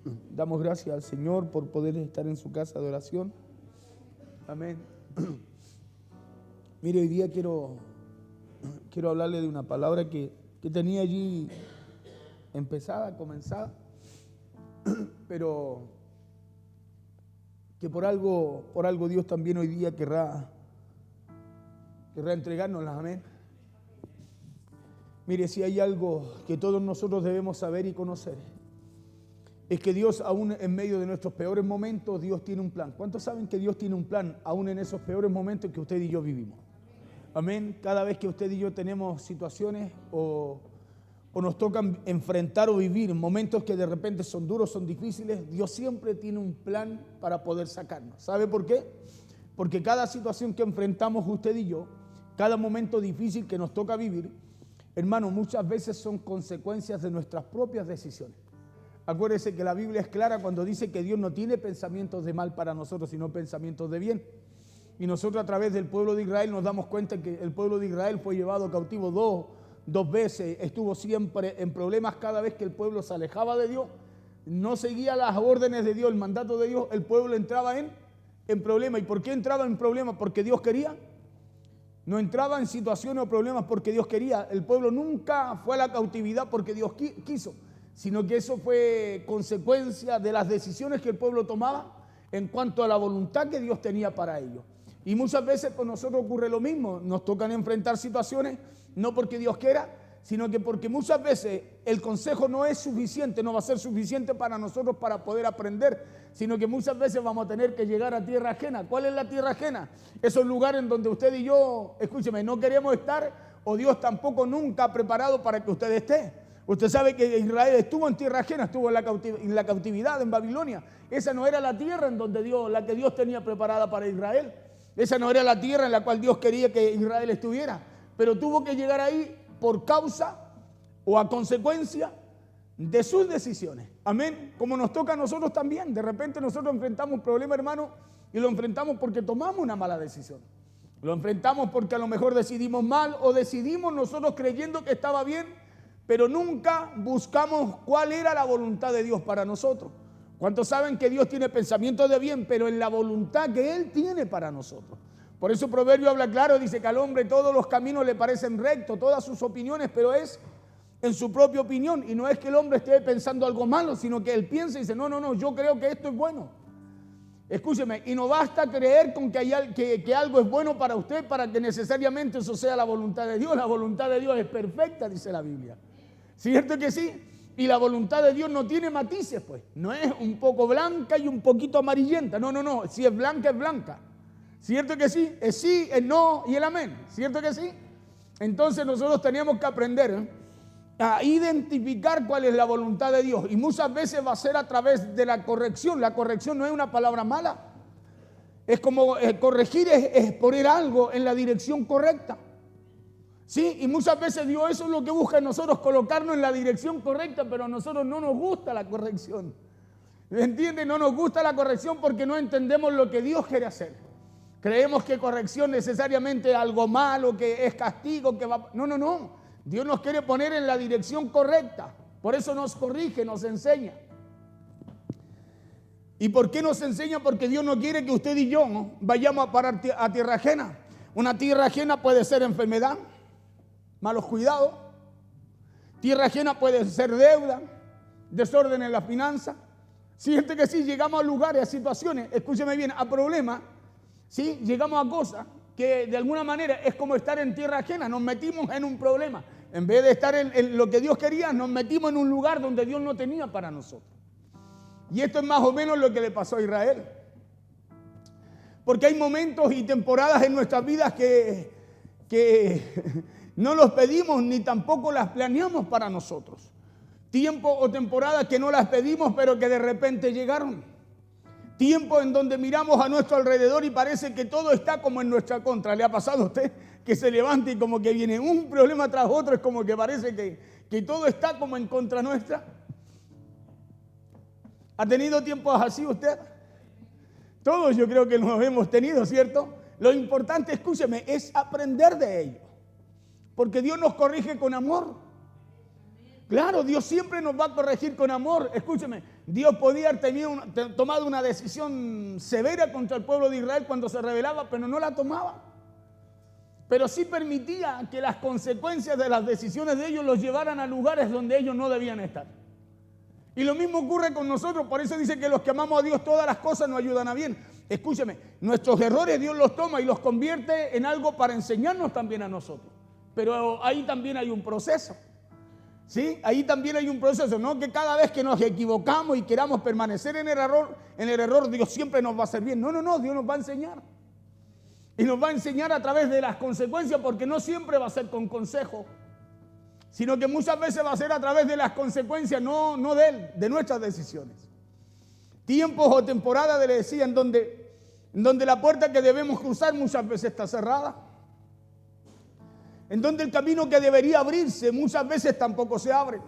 Damos gracias al Señor por poder estar en su casa de oración. Amén. Mire, hoy día quiero hablarle de una palabra que tenía allí comenzada, pero que por algo Dios también hoy día querrá entregárnosla. Amén. Mire, si hay algo que todos nosotros debemos saber y conocer, es que Dios, aún en medio de nuestros peores momentos, Dios tiene un plan. ¿Cuántos saben que Dios tiene un plan, aún en esos peores momentos que usted y yo vivimos? Amén. Cada vez que usted y yo tenemos situaciones o nos tocan enfrentar o vivir momentos que de repente son duros, son difíciles, Dios siempre tiene un plan para poder sacarnos. ¿Sabe por qué? Porque cada situación que enfrentamos usted y yo, cada momento difícil que nos toca vivir, hermano, muchas veces son consecuencias de nuestras propias decisiones. Acuérdese que la Biblia es clara cuando dice que Dios no tiene pensamientos de mal para nosotros, sino pensamientos de bien. Y nosotros a través del pueblo de Israel nos damos cuenta que el pueblo de Israel fue llevado cautivo dos veces, estuvo siempre en problemas cada vez que el pueblo se alejaba de Dios, no seguía las órdenes de Dios, el mandato de Dios, el pueblo entraba en problemas. ¿Y por qué entraba en problemas? Porque Dios quería. No entraba en situaciones o problemas porque Dios quería. El pueblo nunca fue a la cautividad porque Dios quiso, sino que eso fue consecuencia de las decisiones que el pueblo tomaba en cuanto a la voluntad que Dios tenía para ellos. Y muchas veces con nosotros ocurre lo mismo, nos tocan enfrentar situaciones no porque Dios quiera, sino que porque muchas veces el consejo no es suficiente, no va a ser suficiente para nosotros para poder aprender, sino que muchas veces vamos a tener que llegar a tierra ajena. ¿Cuál es la tierra ajena? Esos lugares en donde usted y yo, escúcheme, no queremos estar, o Dios tampoco nunca ha preparado para que usted esté. Usted sabe que Israel estuvo en tierra ajena, estuvo en la cautividad en Babilonia. Esa no era la tierra en donde la que Dios tenía preparada para Israel. Esa no era la tierra en la cual Dios quería que Israel estuviera. Pero tuvo que llegar ahí por causa o a consecuencia de sus decisiones. Amén. Como nos toca a nosotros también. De repente nosotros enfrentamos un problema, hermano, y lo enfrentamos porque tomamos una mala decisión. Lo enfrentamos porque a lo mejor decidimos mal o decidimos nosotros creyendo que estaba bien, pero nunca buscamos cuál era la voluntad de Dios para nosotros. ¿Cuántos saben que Dios tiene pensamientos de bien, pero en la voluntad que Él tiene para nosotros? Por eso Proverbio habla claro, dice que al hombre todos los caminos le parecen rectos, todas sus opiniones, pero es en su propia opinión. Y no es que el hombre esté pensando algo malo, sino que él piensa y dice, no, yo creo que esto es bueno. Escúcheme, y no basta creer con que algo es bueno para usted para que necesariamente eso sea la voluntad de Dios. La voluntad de Dios es perfecta, dice la Biblia. ¿Cierto que sí? Y la voluntad de Dios no tiene matices, pues. No es un poco blanca y un poquito amarillenta. No. Si es blanca, es blanca. ¿Cierto que sí? Es sí, es no y el amén. ¿Cierto que sí? Entonces nosotros teníamos que aprender a identificar cuál es la voluntad de Dios. Y muchas veces va a ser a través de la corrección. La corrección no es una palabra mala. Es como corregir es poner algo en la dirección correcta. Sí, y muchas veces Dios eso es lo que busca en nosotros, colocarnos en la dirección correcta, pero a nosotros no nos gusta la corrección. ¿Me entiende? No nos gusta la corrección porque no entendemos lo que Dios quiere hacer. Creemos que corrección necesariamente es algo malo, que es castigo, que va... No. Dios nos quiere poner en la dirección correcta. Por eso nos corrige, nos enseña. ¿Y por qué nos enseña? Porque Dios no quiere que usted y yo vayamos a parar a tierra ajena. Una tierra ajena puede ser enfermedad, malos cuidados. Tierra ajena puede ser deuda, desorden en la finanza. Siente que sí, llegamos a lugares, a situaciones, escúcheme bien, a problemas, sí, llegamos a cosas que de alguna manera es como estar en tierra ajena, nos metimos en un problema. En vez de estar en lo que Dios quería, nos metimos en un lugar donde Dios no tenía para nosotros. Y esto es más o menos lo que le pasó a Israel. Porque hay momentos y temporadas en nuestras vidas que no los pedimos ni tampoco las planeamos para nosotros. Tiempo o temporadas que no las pedimos, pero que de repente llegaron. Tiempo en donde miramos a nuestro alrededor y parece que todo está como en nuestra contra. ¿Le ha pasado a usted que se levanta y como que viene un problema tras otro? Es como que parece que todo está como en contra nuestra. ¿Ha tenido tiempos así usted? Todos yo creo que los hemos tenido, ¿cierto? Lo importante, escúcheme, es aprender de ello. Porque Dios nos corrige con amor. Claro, Dios siempre nos va a corregir con amor. Escúcheme, Dios podía haber tomado una decisión severa contra el pueblo de Israel cuando se rebelaba, pero no la tomaba. Pero sí permitía que las consecuencias de las decisiones de ellos los llevaran a lugares donde ellos no debían estar. Y lo mismo ocurre con nosotros. Por eso dice que los que amamos a Dios todas las cosas nos ayudan a bien. Escúcheme, nuestros errores Dios los toma y los convierte en algo para enseñarnos también a nosotros. Pero ahí también hay un proceso. ¿Sí? Ahí también hay un proceso, no que cada vez que nos equivocamos y queramos permanecer en el error Dios siempre nos va a hacer bien. No, Dios nos va a enseñar. Y nos va a enseñar a través de las consecuencias, porque no siempre va a ser con consejo, sino que muchas veces va a ser a través de las consecuencias, no de Él, de nuestras decisiones. Tiempos o temporadas, le decía, en donde la puerta que debemos cruzar muchas veces está cerrada. En donde el camino que debería abrirse muchas veces tampoco se abre.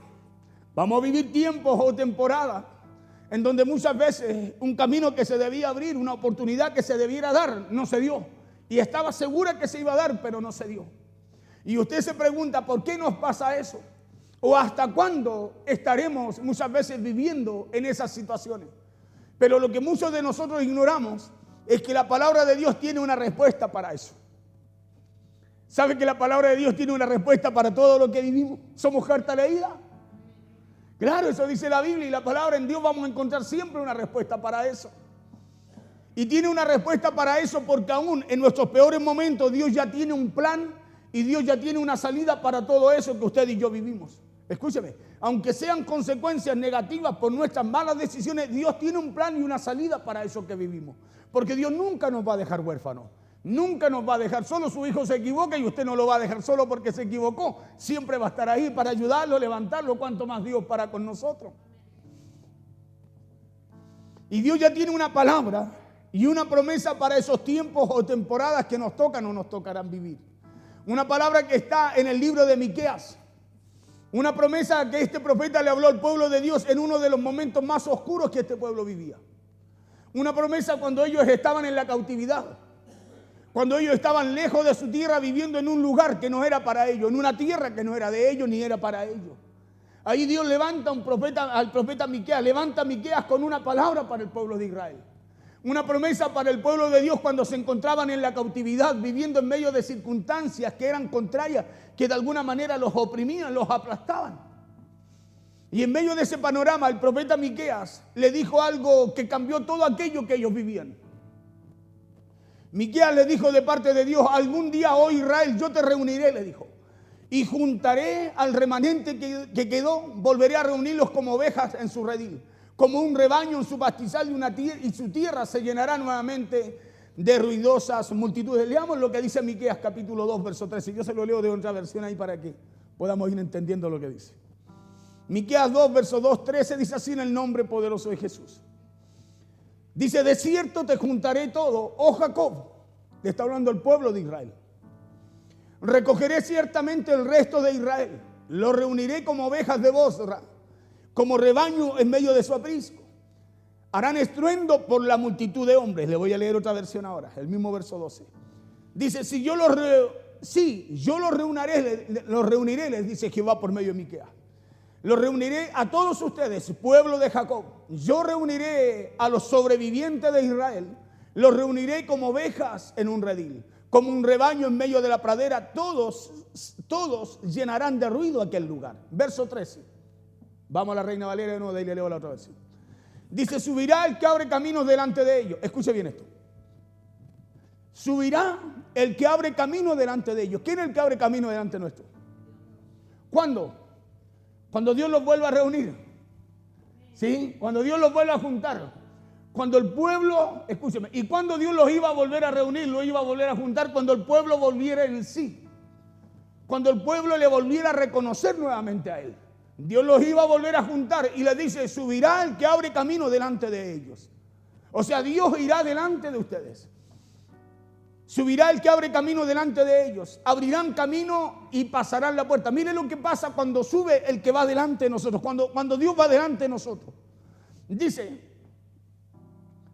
Vamos a vivir tiempos o temporadas en donde muchas veces un camino que se debía abrir, una oportunidad que se debiera dar, no se dio. Y estaba segura que se iba a dar, pero no se dio. Y usted se pregunta, ¿por qué nos pasa eso? ¿O hasta cuándo estaremos muchas veces viviendo en esas situaciones? Pero lo que muchos de nosotros ignoramos es que la palabra de Dios tiene una respuesta para eso. ¿Sabe que la palabra de Dios tiene una respuesta para todo lo que vivimos? ¿Somos carta leída? Claro, eso dice la Biblia, y la palabra en Dios vamos a encontrar siempre una respuesta para eso. Y tiene una respuesta para eso porque aún en nuestros peores momentos Dios ya tiene un plan y Dios ya tiene una salida para todo eso que usted y yo vivimos. Escúcheme, aunque sean consecuencias negativas por nuestras malas decisiones, Dios tiene un plan y una salida para eso que vivimos. Porque Dios nunca nos va a dejar huérfanos. Nunca nos va a dejar solo. Su hijo se equivoca y usted no lo va a dejar solo porque se equivocó. Siempre va a estar ahí para ayudarlo, levantarlo. Cuanto más Dios para con nosotros. Y Dios ya tiene una palabra y una promesa para esos tiempos o temporadas que nos tocan o nos tocarán vivir. Una palabra que está en el libro de Miqueas. Una promesa que este profeta le habló al pueblo de Dios en uno de los momentos más oscuros que este pueblo vivía. Una promesa cuando ellos estaban en la cautividad. Cuando ellos estaban lejos de su tierra, viviendo en un lugar que no era para ellos, en una tierra que no era de ellos ni era para ellos. Ahí Dios levanta al profeta Miqueas, levanta a Miqueas con una palabra para el pueblo de Israel. Una promesa para el pueblo de Dios cuando se encontraban en la cautividad, viviendo en medio de circunstancias que eran contrarias, que de alguna manera los oprimían, los aplastaban. Y en medio de ese panorama, el profeta Miqueas le dijo algo que cambió todo aquello que ellos vivían. Miqueas le dijo de parte de Dios: algún día, oh Israel, yo te reuniré, le dijo, y juntaré al remanente que quedó, volveré a reunirlos como ovejas en su redil, como un rebaño en su pastizal, y su tierra se llenará nuevamente de ruidosas multitudes. Leamos lo que dice Miqueas capítulo 2, verso 13. Yo se lo leo de otra versión ahí para que podamos ir entendiendo lo que dice. Miqueas 2, verso 2, 13 dice así en el nombre poderoso de Jesús. Dice: de cierto te juntaré todo, oh Jacob. Le está hablando el pueblo de Israel. Recogeré ciertamente el resto de Israel. Lo reuniré como ovejas de Bosra, como rebaño en medio de su aprisco. Harán estruendo por la multitud de hombres. Le voy a leer otra versión ahora, el mismo verso 12. Dice: yo los reuniré, les dice Jehová por medio de Miqueas. Los reuniré a todos ustedes, pueblo de Jacob. Yo reuniré a los sobrevivientes de Israel. Los reuniré como ovejas en un redil, como un rebaño en medio de la pradera. Todos llenarán de ruido aquel lugar. Verso 13. Vamos a la Reina Valera de nuevo, de ahí le leo la otra versión. Dice: subirá el que abre caminos delante de ellos. Escuche bien esto. Subirá el que abre camino delante de ellos. ¿Quién es el que abre camino delante nuestro? ¿Cuándo? Cuando Dios los vuelva a reunir. ¿Sí? Cuando Dios los vuelva a juntar. Cuando el pueblo, escúcheme, y cuando Dios los iba a volver a reunir, los iba a volver a juntar cuando el pueblo volviera en sí. Cuando el pueblo le volviera a reconocer nuevamente a Él. Dios los iba a volver a juntar y le dice: subirá el que abre camino delante de ellos. O sea, Dios irá delante de ustedes. Subirá el que abre camino delante de ellos. Abrirán camino y pasarán la puerta. Mire lo que pasa cuando sube el que va delante de nosotros. Cuando Dios va delante de nosotros. Dice: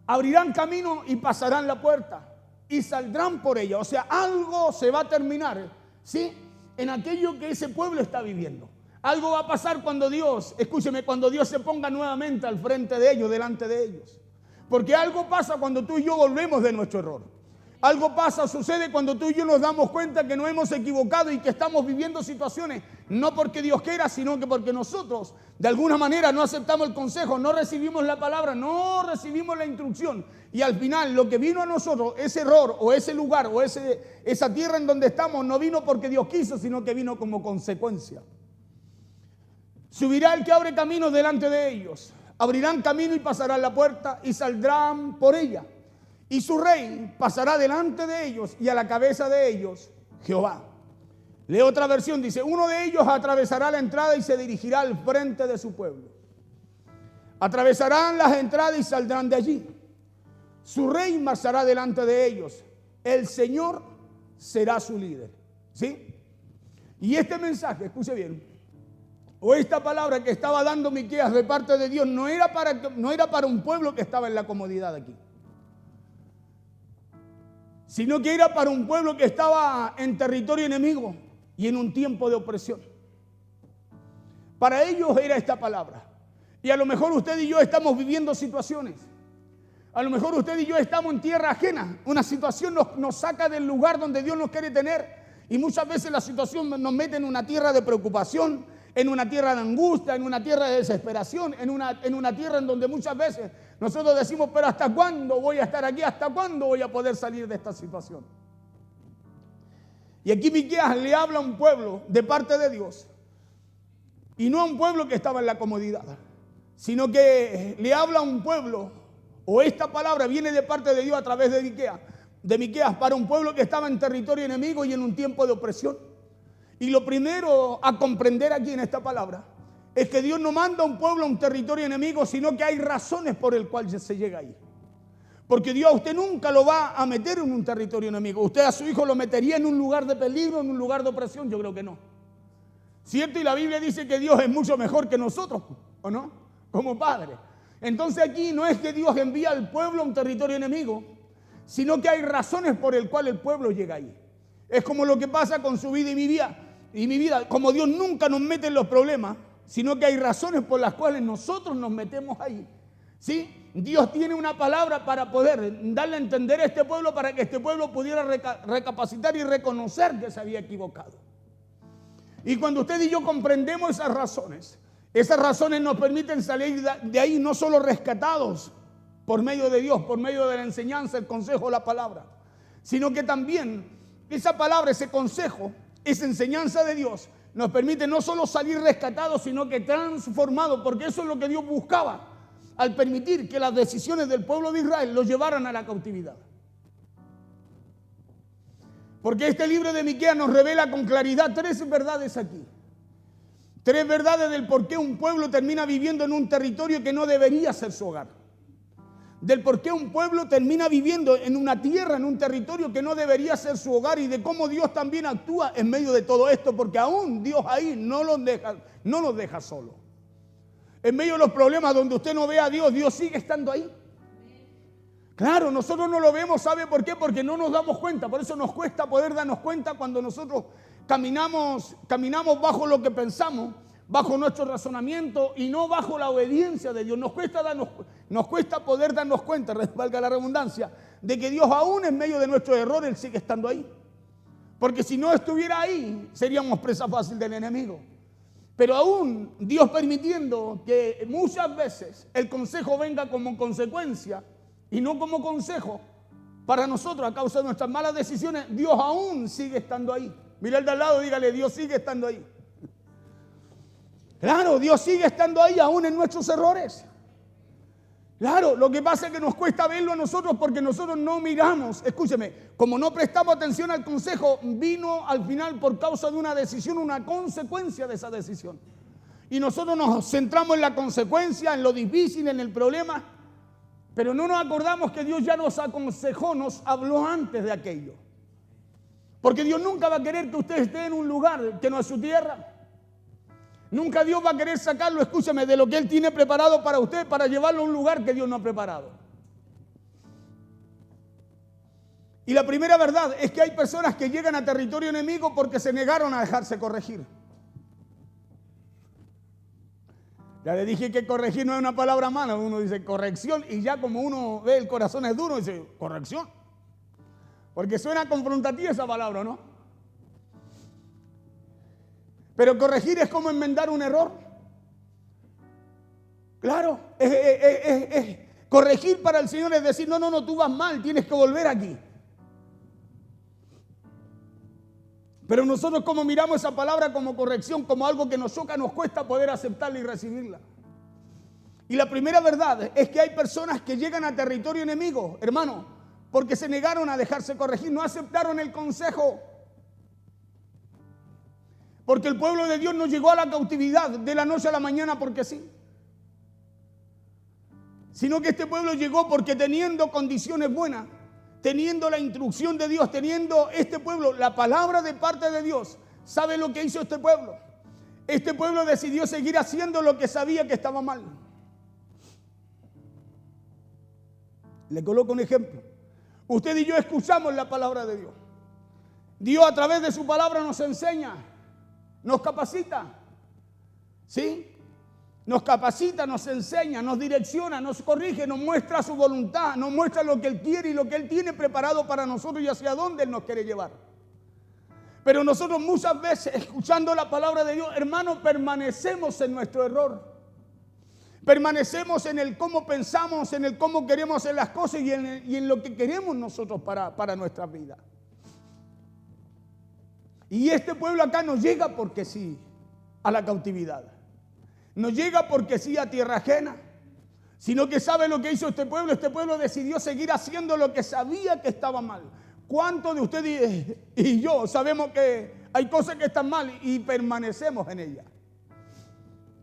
abrirán camino y pasarán la puerta. Y saldrán por ella. O sea, algo se va a terminar, ¿sí?, en aquello que ese pueblo está viviendo. Algo va a pasar cuando Dios, escúcheme, cuando Dios se ponga nuevamente al frente de ellos, delante de ellos. Porque algo pasa cuando tú y yo volvemos de nuestro error. Algo pasa, sucede cuando tú y yo nos damos cuenta que nos hemos equivocado y que estamos viviendo situaciones, no porque Dios quiera, sino que porque nosotros de alguna manera no aceptamos el consejo, no recibimos la palabra, no recibimos la instrucción. Y al final lo que vino a nosotros, ese error o ese lugar o esa tierra en donde estamos, no vino porque Dios quiso, sino que vino como consecuencia. Subirá el que abre caminos delante de ellos. Abrirán camino y pasarán la puerta y saldrán por ella. Y su rey pasará delante de ellos y a la cabeza de ellos Jehová. Leo otra versión, dice, uno de ellos atravesará la entrada y se dirigirá al frente de su pueblo. Atravesarán las entradas y saldrán de allí. Su rey marchará delante de ellos. El Señor será su líder. ¿Sí? Y este mensaje, escuche bien, o esta palabra que estaba dando Miqueas de parte de Dios, no era para un pueblo que estaba en la comodidad aquí, sino que era para un pueblo que estaba en territorio enemigo y en un tiempo de opresión. Para ellos era esta palabra. Y a lo mejor usted y yo estamos viviendo situaciones. A lo mejor usted y yo estamos en tierra ajena. Una situación nos saca del lugar donde Dios nos quiere tener. Y muchas veces la situación nos mete en una tierra de preocupación, en una tierra de angustia, en una tierra de desesperación, en una tierra en donde muchas veces nosotros decimos, pero ¿hasta cuándo voy a estar aquí? ¿Hasta cuándo voy a poder salir de esta situación? Y aquí Miqueas le habla a un pueblo de parte de Dios, y no a un pueblo que estaba en la comodidad, sino que le habla a un pueblo, o esta palabra viene de parte de Dios a través de Miqueas para un pueblo que estaba en territorio enemigo y en un tiempo de opresión. Y lo primero a comprender aquí en esta palabra es que Dios no manda a un pueblo a un territorio enemigo, sino que hay razones por el cual se llega ahí. Porque Dios a usted nunca lo va a meter en un territorio enemigo. Usted a su hijo lo metería en un lugar de peligro, en un lugar de opresión. Yo creo que no. ¿Cierto? Y la Biblia dice que Dios es mucho mejor que nosotros, ¿o no? Como padre. Entonces aquí no es que Dios envía al pueblo a un territorio enemigo, sino que hay razones por el cual el pueblo llega ahí. Es como lo que pasa con su vida y mi vida. Como Dios nunca nos mete en los problemas, sino que hay razones por las cuales nosotros nos metemos ahí. ¿Sí? Dios tiene una palabra para poder darle a entender a este pueblo, para que este pueblo pudiera recapacitar y reconocer que se había equivocado. Y cuando usted y yo comprendemos esas razones nos permiten salir de ahí no solo rescatados por medio de Dios, por medio de la enseñanza, el consejo, la palabra, sino que también esa palabra, ese consejo, esa enseñanza de Dios nos permite no solo salir rescatados, sino que transformados, porque eso es lo que Dios buscaba al permitir que las decisiones del pueblo de Israel los llevaran a la cautividad. Porque este libro de Miqueas nos revela con claridad 3 verdades aquí. 3 verdades del por qué un pueblo termina viviendo en un territorio que no debería ser su hogar. Del por qué un pueblo termina viviendo en una tierra, en un territorio que no debería ser su hogar, y de cómo Dios también actúa en medio de todo esto, porque aún Dios ahí no nos deja solos. En medio de los problemas donde usted no ve a Dios, Dios sigue estando ahí. Claro, nosotros no lo vemos, ¿sabe por qué? Porque no nos damos cuenta. Por eso nos cuesta poder darnos cuenta cuando nosotros caminamos bajo lo que pensamos, bajo nuestro razonamiento y no bajo la obediencia de Dios. Nos cuesta poder darnos cuenta, valga la redundancia, de que Dios aún en medio de nuestros errores, Él sigue estando ahí. Porque si no estuviera ahí, seríamos presa fácil del enemigo. Pero aún Dios permitiendo que muchas veces el consejo venga como consecuencia y no como consejo para nosotros a causa de nuestras malas decisiones, Dios aún sigue estando ahí. Mira al de al lado, dígale, Dios sigue estando ahí. Claro, Dios sigue estando ahí aún en nuestros errores. Claro, lo que pasa es que nos cuesta verlo a nosotros porque nosotros no miramos. Escúcheme, como no prestamos atención al consejo, vino al final por causa de una decisión, una consecuencia de esa decisión. Y nosotros nos centramos en la consecuencia, en lo difícil, en el problema, pero no nos acordamos que Dios ya nos aconsejó, nos habló antes de aquello. Porque Dios nunca va a querer que usted esté en un lugar que no es su tierra. Nunca Dios va a querer sacarlo, escúcheme, de lo que Él tiene preparado para usted, para llevarlo a un lugar que Dios no ha preparado. Y la primera verdad es que hay personas que llegan a territorio enemigo porque se negaron a dejarse corregir. Ya le dije que corregir no es una palabra mala. Uno dice corrección y ya como uno ve el corazón es duro, dice corrección. Porque suena confrontativa esa palabra, ¿no? Pero corregir es como enmendar un error. Claro, corregir para el Señor es decir, no, tú vas mal, tienes que volver aquí. Pero nosotros como miramos esa palabra como corrección, como algo que nos choca, nos cuesta poder aceptarla y recibirla. Y la primera verdad es que hay personas que llegan a territorio enemigo, hermano, porque se negaron a dejarse corregir, no aceptaron el consejo. Porque el pueblo de Dios no llegó a la cautividad de la noche a la mañana porque sí. Sino que este pueblo llegó porque teniendo condiciones buenas, teniendo la instrucción de Dios, teniendo este pueblo la palabra de parte de Dios, ¿sabe lo que hizo este pueblo? Este pueblo decidió seguir haciendo lo que sabía que estaba mal. Le coloco un ejemplo. Usted y yo escuchamos la palabra de Dios. Dios a través de su palabra nos enseña, nos capacita, ¿sí? Nos capacita, nos enseña, nos direcciona, nos corrige, nos muestra su voluntad, nos muestra lo que Él quiere y lo que Él tiene preparado para nosotros y hacia dónde Él nos quiere llevar. Pero nosotros muchas veces, escuchando la palabra de Dios, hermanos, permanecemos en nuestro error. Permanecemos en el cómo pensamos, en el cómo queremos hacer las cosas y en lo que queremos nosotros para nuestra vida. Y este pueblo acá no llega porque sí a la cautividad. No llega porque sí a tierra ajena, sino que sabe lo que hizo este pueblo. Este pueblo decidió seguir haciendo lo que sabía que estaba mal. ¿Cuántos de ustedes y yo sabemos que hay cosas que están mal y permanecemos en ellas?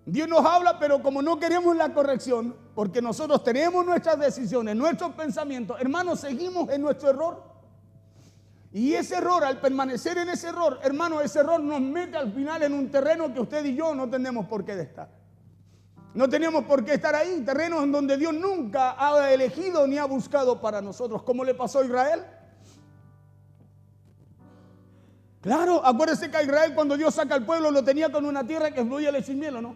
Dios nos habla, pero como no queremos la corrección, porque nosotros tenemos nuestras decisiones, nuestros pensamientos, hermanos, seguimos en nuestro error. Y ese error, al permanecer en ese error, hermano, ese error nos mete al final en un terreno que usted y yo no tenemos por qué estar. No tenemos por qué estar ahí, terrenos en donde Dios nunca ha elegido ni ha buscado para nosotros, como le pasó a Israel. Claro, acuérdese que a Israel cuando Dios saca al pueblo lo tenía con una tierra que fluía leche y miel, ¿o no?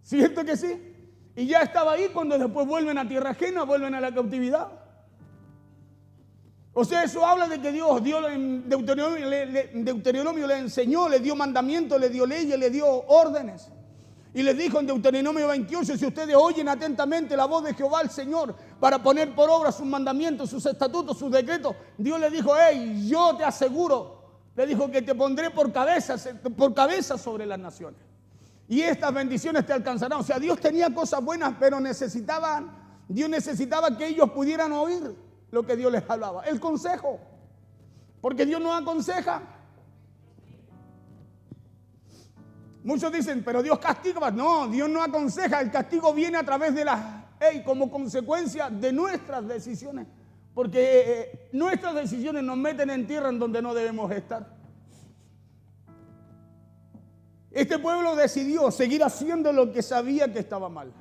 ¿Cierto que sí? Y ya estaba ahí cuando después vuelven a tierra ajena, vuelven a la cautividad. O sea, eso habla de que Dios en Deuteronomio le enseñó, le dio mandamientos, le dio leyes, le dio órdenes. Y les dijo en Deuteronomio 28, si ustedes oyen atentamente la voz de Jehová el Señor para poner por obra sus mandamientos, sus estatutos, sus decretos, Dios le dijo, hey, yo te aseguro, le dijo que te pondré por cabeza sobre las naciones. Y estas bendiciones te alcanzarán. O sea, Dios tenía cosas buenas, pero Dios necesitaba que ellos pudieran oír lo que Dios les hablaba. El consejo. Porque Dios no aconseja. Muchos dicen, pero Dios castiga. No, Dios no aconseja. El castigo viene a través de como consecuencia de nuestras decisiones. Porque nuestras decisiones nos meten en tierra en donde no debemos estar. Este pueblo decidió seguir haciendo lo que sabía que estaba mal.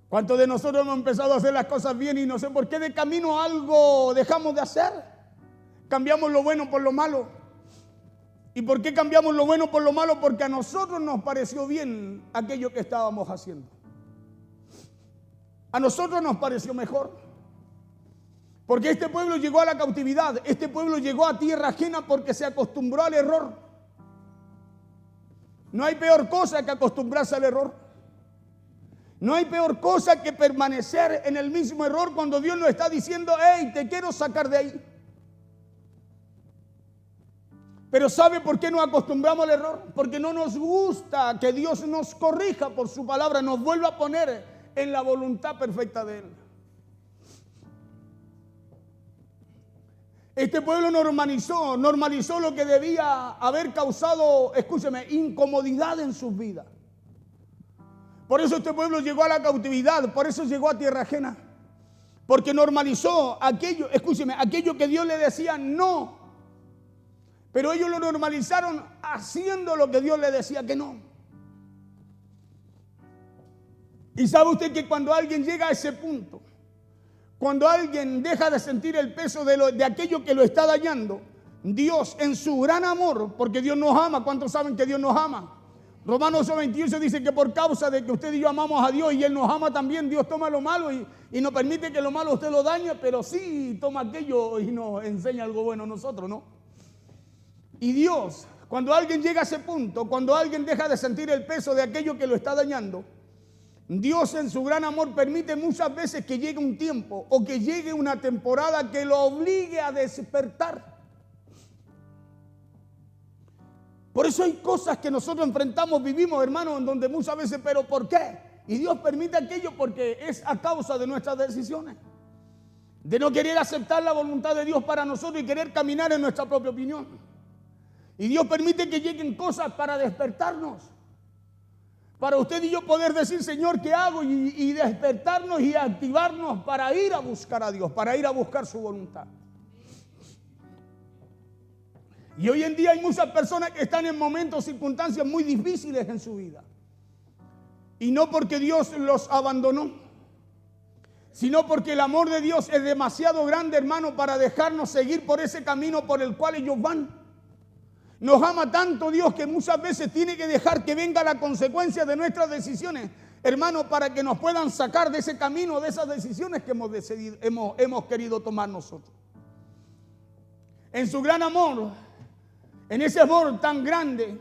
¿Cuántos de nosotros hemos empezado a hacer las cosas bien y no sé por qué de camino algo dejamos de hacer? Cambiamos lo bueno por lo malo. ¿Y por qué cambiamos lo bueno por lo malo? Porque a nosotros nos pareció bien aquello que estábamos haciendo. A nosotros nos pareció mejor. Porque este pueblo llegó a la cautividad. Este pueblo llegó a tierra ajena porque se acostumbró al error. No hay peor cosa que acostumbrarse al error. No hay peor cosa que permanecer en el mismo error cuando Dios nos está diciendo, hey, te quiero sacar de ahí. Pero ¿sabe por qué nos acostumbramos al error? Porque no nos gusta que Dios nos corrija por su palabra, nos vuelva a poner en la voluntad perfecta de Él. Este pueblo normalizó lo que debía haber causado, escúcheme, incomodidad en sus vidas. Por eso este pueblo llegó a la cautividad, por eso llegó a tierra ajena. Porque normalizó aquello, escúcheme, aquello que Dios le decía no. Pero ellos lo normalizaron haciendo lo que Dios le decía que no. Y sabe usted que cuando alguien llega a ese punto, cuando alguien deja de sentir el peso de aquello que lo está dañando, Dios en su gran amor, porque Dios nos ama, ¿cuántos saben que Dios nos ama? Romanos 8:28 dice que por causa de que usted y yo amamos a Dios y Él nos ama también, Dios toma lo malo y no permite que lo malo usted lo dañe, pero sí toma aquello y nos enseña algo bueno a nosotros, ¿no? Y Dios, cuando alguien llega a ese punto, cuando alguien deja de sentir el peso de aquello que lo está dañando, Dios en su gran amor permite muchas veces que llegue un tiempo o que llegue una temporada que lo obligue a despertar. Por eso hay cosas que nosotros enfrentamos, vivimos, hermanos, en donde muchas veces, ¿pero por qué? Y Dios permite aquello porque es a causa de nuestras decisiones. De no querer aceptar la voluntad de Dios para nosotros y querer caminar en nuestra propia opinión. Y Dios permite que lleguen cosas para despertarnos. Para usted y yo poder decir, Señor, ¿qué hago? Y despertarnos y activarnos para ir a buscar a Dios, para ir a buscar su voluntad. Y hoy en día hay muchas personas que están en momentos, circunstancias muy difíciles en su vida. Y no porque Dios los abandonó, sino porque el amor de Dios es demasiado grande, hermano, para dejarnos seguir por ese camino por el cual ellos van. Nos ama tanto Dios que muchas veces tiene que dejar que venga la consecuencia de nuestras decisiones, hermano, para que nos puedan sacar de ese camino, de esas decisiones que hemos querido tomar nosotros. En su gran amor, en ese amor tan grande,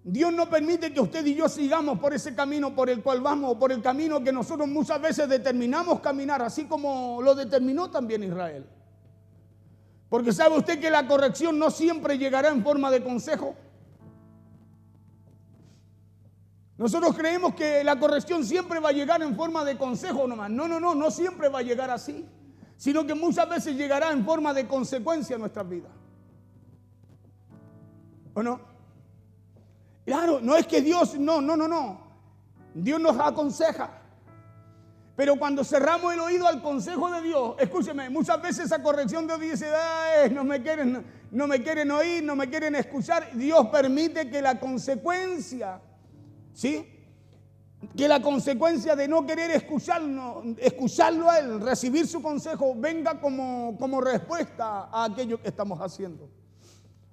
Dios no permite que usted y yo sigamos por ese camino por el cual vamos, o por el camino que nosotros muchas veces determinamos caminar, así como lo determinó también Israel. Porque sabe usted que la corrección no siempre llegará en forma de consejo. Nosotros creemos que la corrección siempre va a llegar en forma de consejo nomás. No siempre va a llegar así, sino que muchas veces llegará en forma de consecuencia en nuestras vidas. ¿O no? Claro, no es que Dios, no. Dios nos aconseja. Pero cuando cerramos el oído al consejo de Dios, escúcheme, muchas veces esa corrección de Dios dice, no me quieren oír, no me quieren escuchar. Dios permite que la consecuencia, ¿sí? Que la consecuencia de no querer escucharlo a Él, recibir su consejo, venga como respuesta a aquello que estamos haciendo.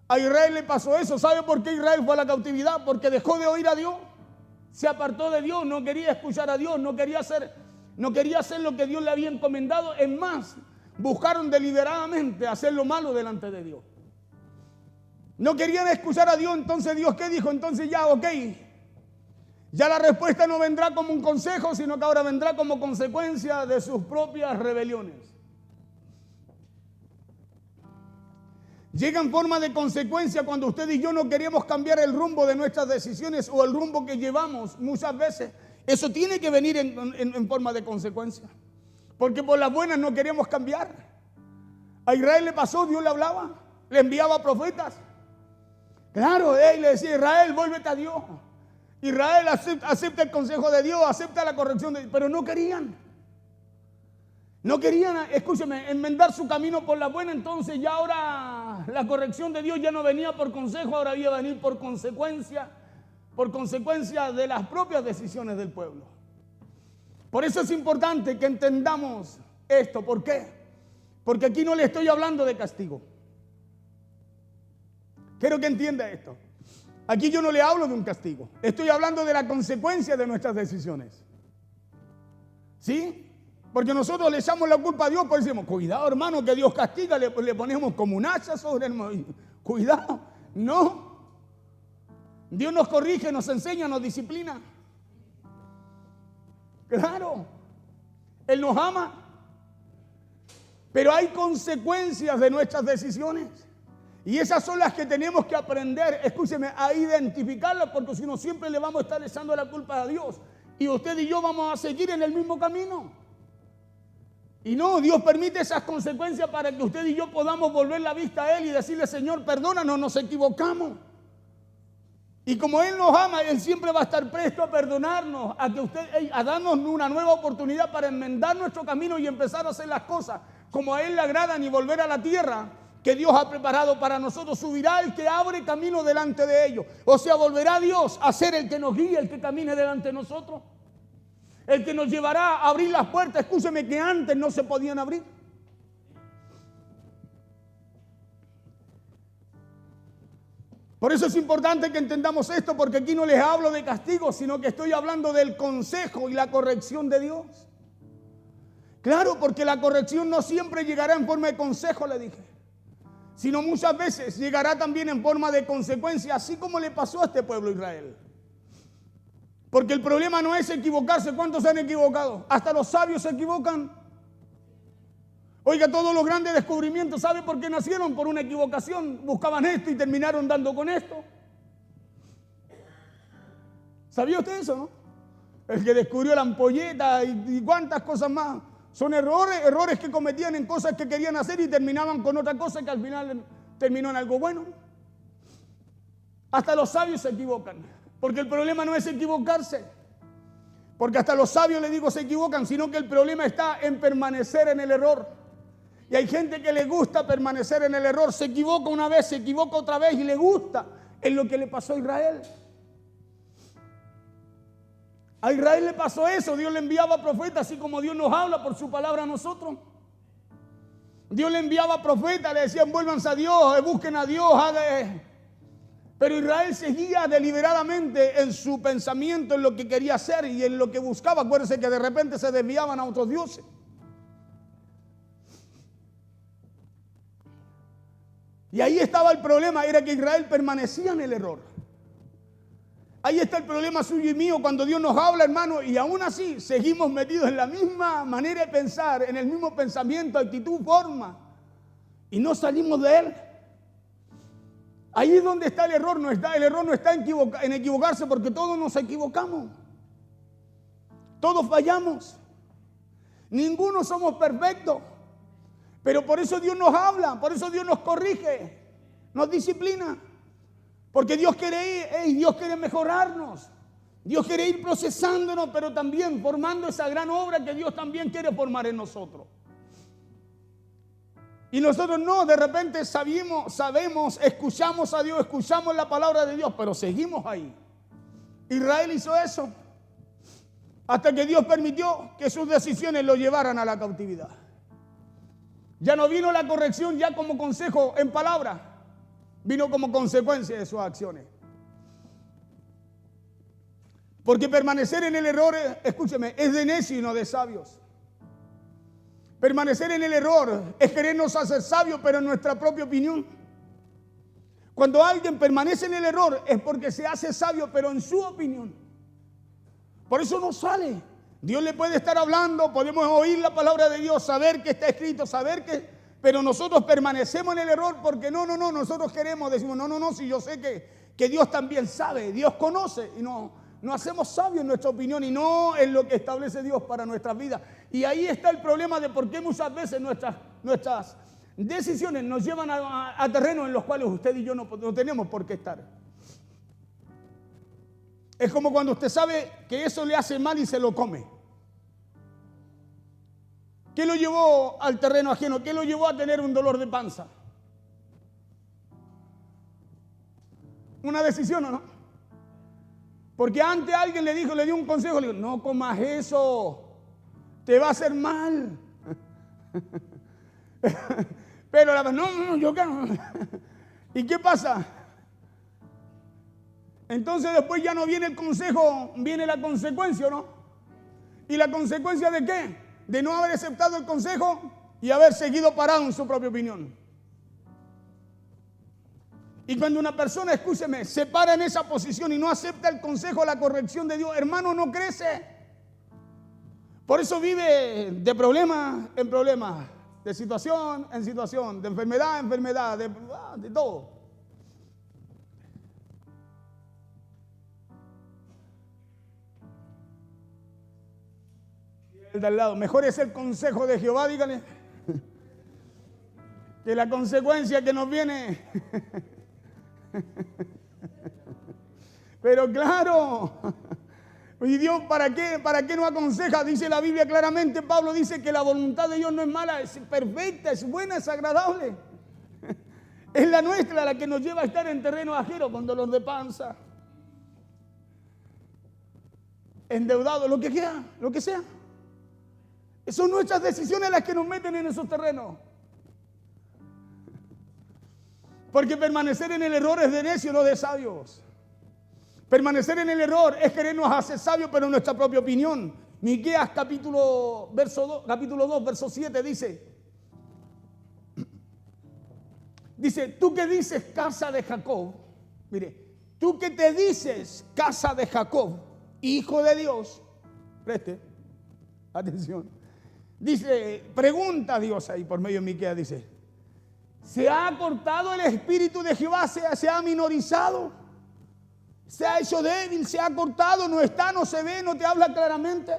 A Israel le pasó eso. ¿Sabe por qué Israel fue a la cautividad? Porque dejó de oír a Dios. Se apartó de Dios, no quería escuchar a Dios, no quería hacer lo que Dios le había encomendado. Es más, buscaron deliberadamente hacer lo malo delante de Dios. No querían escuchar a Dios. Entonces Dios, ¿qué dijo? Entonces ya, ok. Ya la respuesta no vendrá como un consejo, sino que ahora vendrá como consecuencia de sus propias rebeliones. Llega en forma de consecuencia cuando usted y yo no queremos cambiar el rumbo de nuestras decisiones o el rumbo que llevamos muchas veces. Eso tiene que venir en forma de consecuencia. Porque por las buenas no queríamos cambiar. A Israel le pasó, Dios le hablaba, le enviaba profetas. Claro, le decía, Israel, vuélvete a Dios. Israel, acepta el consejo de Dios, acepta la corrección de Dios, pero no querían. No querían, escúcheme, enmendar su camino por la buena. Entonces ya ahora la corrección de Dios ya no venía por consejo, ahora iba a venir por consecuencia de las propias decisiones del pueblo. Por eso es importante que entendamos esto. ¿Por qué? Porque aquí no le estoy hablando de castigo. Quiero que entienda esto. Aquí yo no le hablo de un castigo. Estoy hablando de la consecuencia de nuestras decisiones. ¿Sí? Porque nosotros le echamos la culpa a Dios, pues decimos, cuidado hermano, que Dios castiga, le ponemos como un hacha sobre el... Cuidado, no. Dios nos corrige, nos enseña, nos disciplina. Claro, Él nos ama. Pero hay consecuencias de nuestras decisiones. Y esas son las que tenemos que aprender, escúcheme, a identificarlas, porque si no siempre le vamos a estar echando la culpa a Dios. Y usted y yo vamos a seguir en el mismo camino. Y no, Dios permite esas consecuencias para que usted y yo podamos volver la vista a Él y decirle, Señor, perdónanos, nos equivocamos. Y como Él nos ama, Él siempre va a estar presto a perdonarnos, a darnos una nueva oportunidad para enmendar nuestro camino y empezar a hacer las cosas como a Él le agradan y volver a la tierra que Dios ha preparado para nosotros. Subirá el que abre camino delante de ellos. O sea, volverá Dios a ser el que nos guíe, el que camine delante de nosotros. El que nos llevará a abrir las puertas, escúcheme, que antes no se podían abrir. Por eso es importante que entendamos esto, porque aquí no les hablo de castigo, sino que estoy hablando del consejo y la corrección de Dios. Claro, porque la corrección no siempre llegará en forma de consejo, le dije, sino muchas veces llegará también en forma de consecuencia, así como le pasó a este pueblo de Israel. Porque el problema no es equivocarse. ¿Cuántos se han equivocado? Hasta los sabios se equivocan. Oiga, todos los grandes descubrimientos, ¿sabe por qué nacieron? Por una equivocación. Buscaban esto y terminaron dando con esto. ¿Sabía usted eso, no? El que descubrió la ampolleta y cuántas cosas más. Son errores que cometían en cosas que querían hacer y terminaban con otra cosa que al final terminó en algo bueno. Hasta los sabios se equivocan. Porque el problema no es equivocarse. Porque hasta los sabios, le digo, se equivocan, sino que el problema está en permanecer en el error. Y hay gente que le gusta permanecer en el error. Se equivoca una vez, se equivoca otra vez y le gusta. Es lo que le pasó a Israel. A Israel le pasó eso. Dios le enviaba profetas, así como Dios nos habla por su palabra a nosotros. Dios le enviaba profetas, le decían, vuélvanse a Dios, busquen a Dios. Pero Israel seguía deliberadamente en su pensamiento, en lo que quería hacer y en lo que buscaba. Acuérdense que de repente se desviaban a otros dioses. Y ahí estaba el problema, era que Israel permanecía en el error. Ahí está el problema suyo y mío cuando Dios nos habla, hermano, y aún así seguimos metidos en la misma manera de pensar, en el mismo pensamiento, actitud, forma, y no salimos de él. Ahí es donde está el error. El error no está en equivocarse, porque todos nos equivocamos. Todos fallamos. Ninguno somos perfectos. Pero por eso Dios nos habla, por eso Dios nos corrige, nos disciplina. Porque Dios quiere mejorarnos. Dios quiere ir procesándonos, pero también formando esa gran obra que Dios también quiere formar en nosotros. Y nosotros no, de repente sabemos, escuchamos a Dios, escuchamos la palabra de Dios, pero seguimos ahí. Israel hizo eso hasta que Dios permitió que sus decisiones lo llevaran a la cautividad. Ya no vino la corrección ya como consejo en palabra, vino como consecuencia de sus acciones. Porque permanecer en el error, escúcheme, es de necio y no de sabios. Permanecer en el error es querernos hacer sabios, pero en nuestra propia opinión. Cuando alguien permanece en el error es porque se hace sabio, pero en su opinión. Por eso no sale. Dios le puede estar hablando, podemos oír la palabra de Dios, saber que está escrito, pero nosotros permanecemos en el error porque no, nosotros decimos, no, si yo sé que Dios también sabe, Dios conoce, y no hacemos sabios en nuestra opinión y no en lo que establece Dios para nuestras vidas. Y ahí está el problema de por qué muchas veces nuestras decisiones nos llevan a terrenos en los cuales usted y yo no tenemos por qué estar. Es como cuando usted sabe que eso le hace mal y se lo come. ¿Qué lo llevó al terreno ajeno? ¿Qué lo llevó a tener un dolor de panza? ¿Una decisión o no? Porque antes alguien le dio un consejo, le dijo, no comas eso, te va a hacer mal. Pero no, yo qué. ¿Y qué pasa? Entonces después ya no viene el consejo, viene la consecuencia, ¿no? ¿Y la consecuencia de qué? De no haber aceptado el consejo y haber seguido parado en su propia opinión. Y cuando una persona, escúcheme, se para en esa posición y no acepta el consejo, la corrección de Dios, hermano, no crece. Por eso vive de problema en problema, de situación en situación, de enfermedad en enfermedad, de todo. El de al lado, mejor es el consejo de Jehová, dígale, que la consecuencia que nos viene. Pero claro, ¿y Dios para qué nos aconseja? Dice la Biblia claramente, Pablo dice que la voluntad de Dios no es mala, es perfecta, es buena, es agradable. Es la nuestra la que nos lleva a estar en terreno ajeno con dolor de panza, endeudado, lo que sea. Son nuestras decisiones las que nos meten en esos terrenos. Porque permanecer en el error es de necio, no de sabios. Permanecer en el error es querernos hacer sabios, pero en nuestra propia opinión. Miqueas capítulo 2, verso 7 dice, tú que dices casa de Jacob, mire, tú que te dices casa de Jacob, hijo de Dios, preste atención, dice, pregunta a Dios ahí por medio de Miqueas, dice, ¿se ha cortado el espíritu de Jehová? ¿Se ha minorizado? ¿Se ha hecho débil? ¿Se ha cortado? ¿No está? ¿No se ve? ¿No te habla claramente?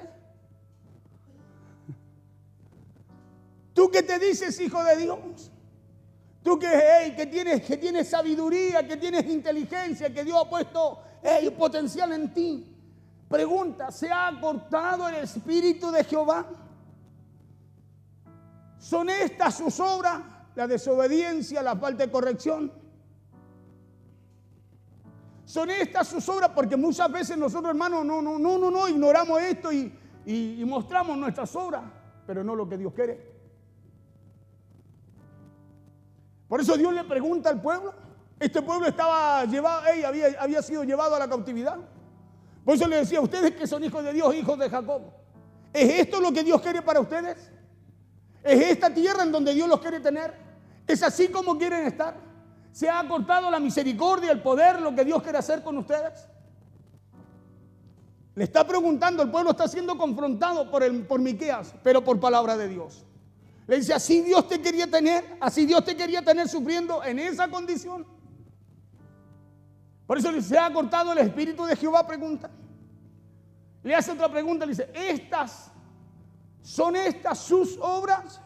Tú que te dices hijo de Dios, tú que tienes sabiduría, que tienes inteligencia, que Dios ha puesto potencial en ti, pregunta, ¿se ha cortado el espíritu de Jehová? ¿Son estas sus obras? La desobediencia, la falta de corrección. Son estas sus obras, porque muchas veces nosotros, hermanos, no ignoramos esto y mostramos nuestras obras, pero no lo que Dios quiere. Por eso Dios le pregunta al pueblo. Este pueblo estaba llevado, había sido llevado a la cautividad. Por eso le decía, ustedes que son hijos de Dios, hijos de Jacob, ¿es esto lo que Dios quiere para ustedes? ¿Es esta tierra en donde Dios los quiere tener? ¿Es así como quieren estar? ¿Se ha cortado la misericordia, el poder, lo que Dios quiere hacer con ustedes? Le está preguntando, el pueblo está siendo confrontado por Miqueas, pero por palabra de Dios. Le dice, así Dios te quería tener sufriendo en esa condición. Por eso se ha cortado el espíritu de Jehová, pregunta. Le hace otra pregunta, le dice, ¿son estas sus obras?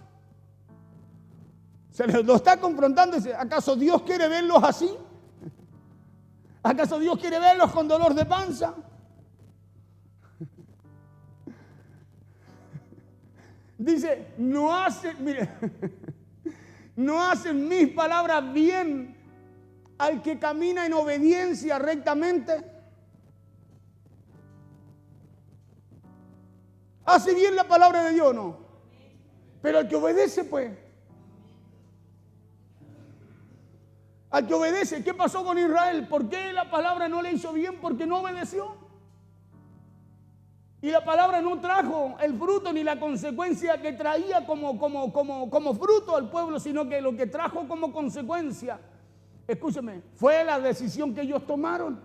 Se lo está confrontando, dice, ¿acaso Dios quiere verlos así? ¿Acaso Dios quiere verlos con dolor de panza? Dice, no hacen mis palabras bien al que camina en obediencia rectamente. ¿Hace bien la palabra de Dios o no? Pero al que obedece, pues. Al que obedece, ¿qué pasó con Israel? ¿Por qué la palabra no le hizo bien? Porque no obedeció. Y la palabra no trajo el fruto ni la consecuencia que traía como fruto al pueblo, sino que lo que trajo como consecuencia, escúcheme, fue la decisión que ellos tomaron.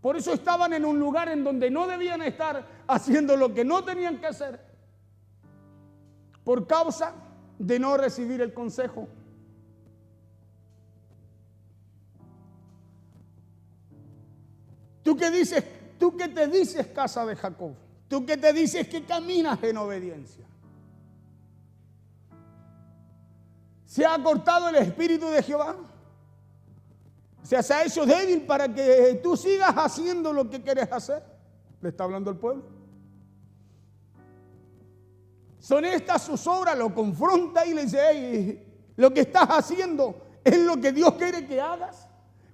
Por eso estaban en un lugar en donde no debían estar, haciendo lo que no tenían que hacer, por causa de no recibir el consejo. Tú que te dices casa de Jacob, tú que te dices que caminas en obediencia, ¿se ha cortado el espíritu de Jehová? O sea, se ha hecho débil para que tú sigas haciendo lo que quieres hacer. Le está hablando el pueblo. Son estas sus obras, lo confronta y le dice, hey, lo que estás haciendo es lo que Dios quiere que hagas.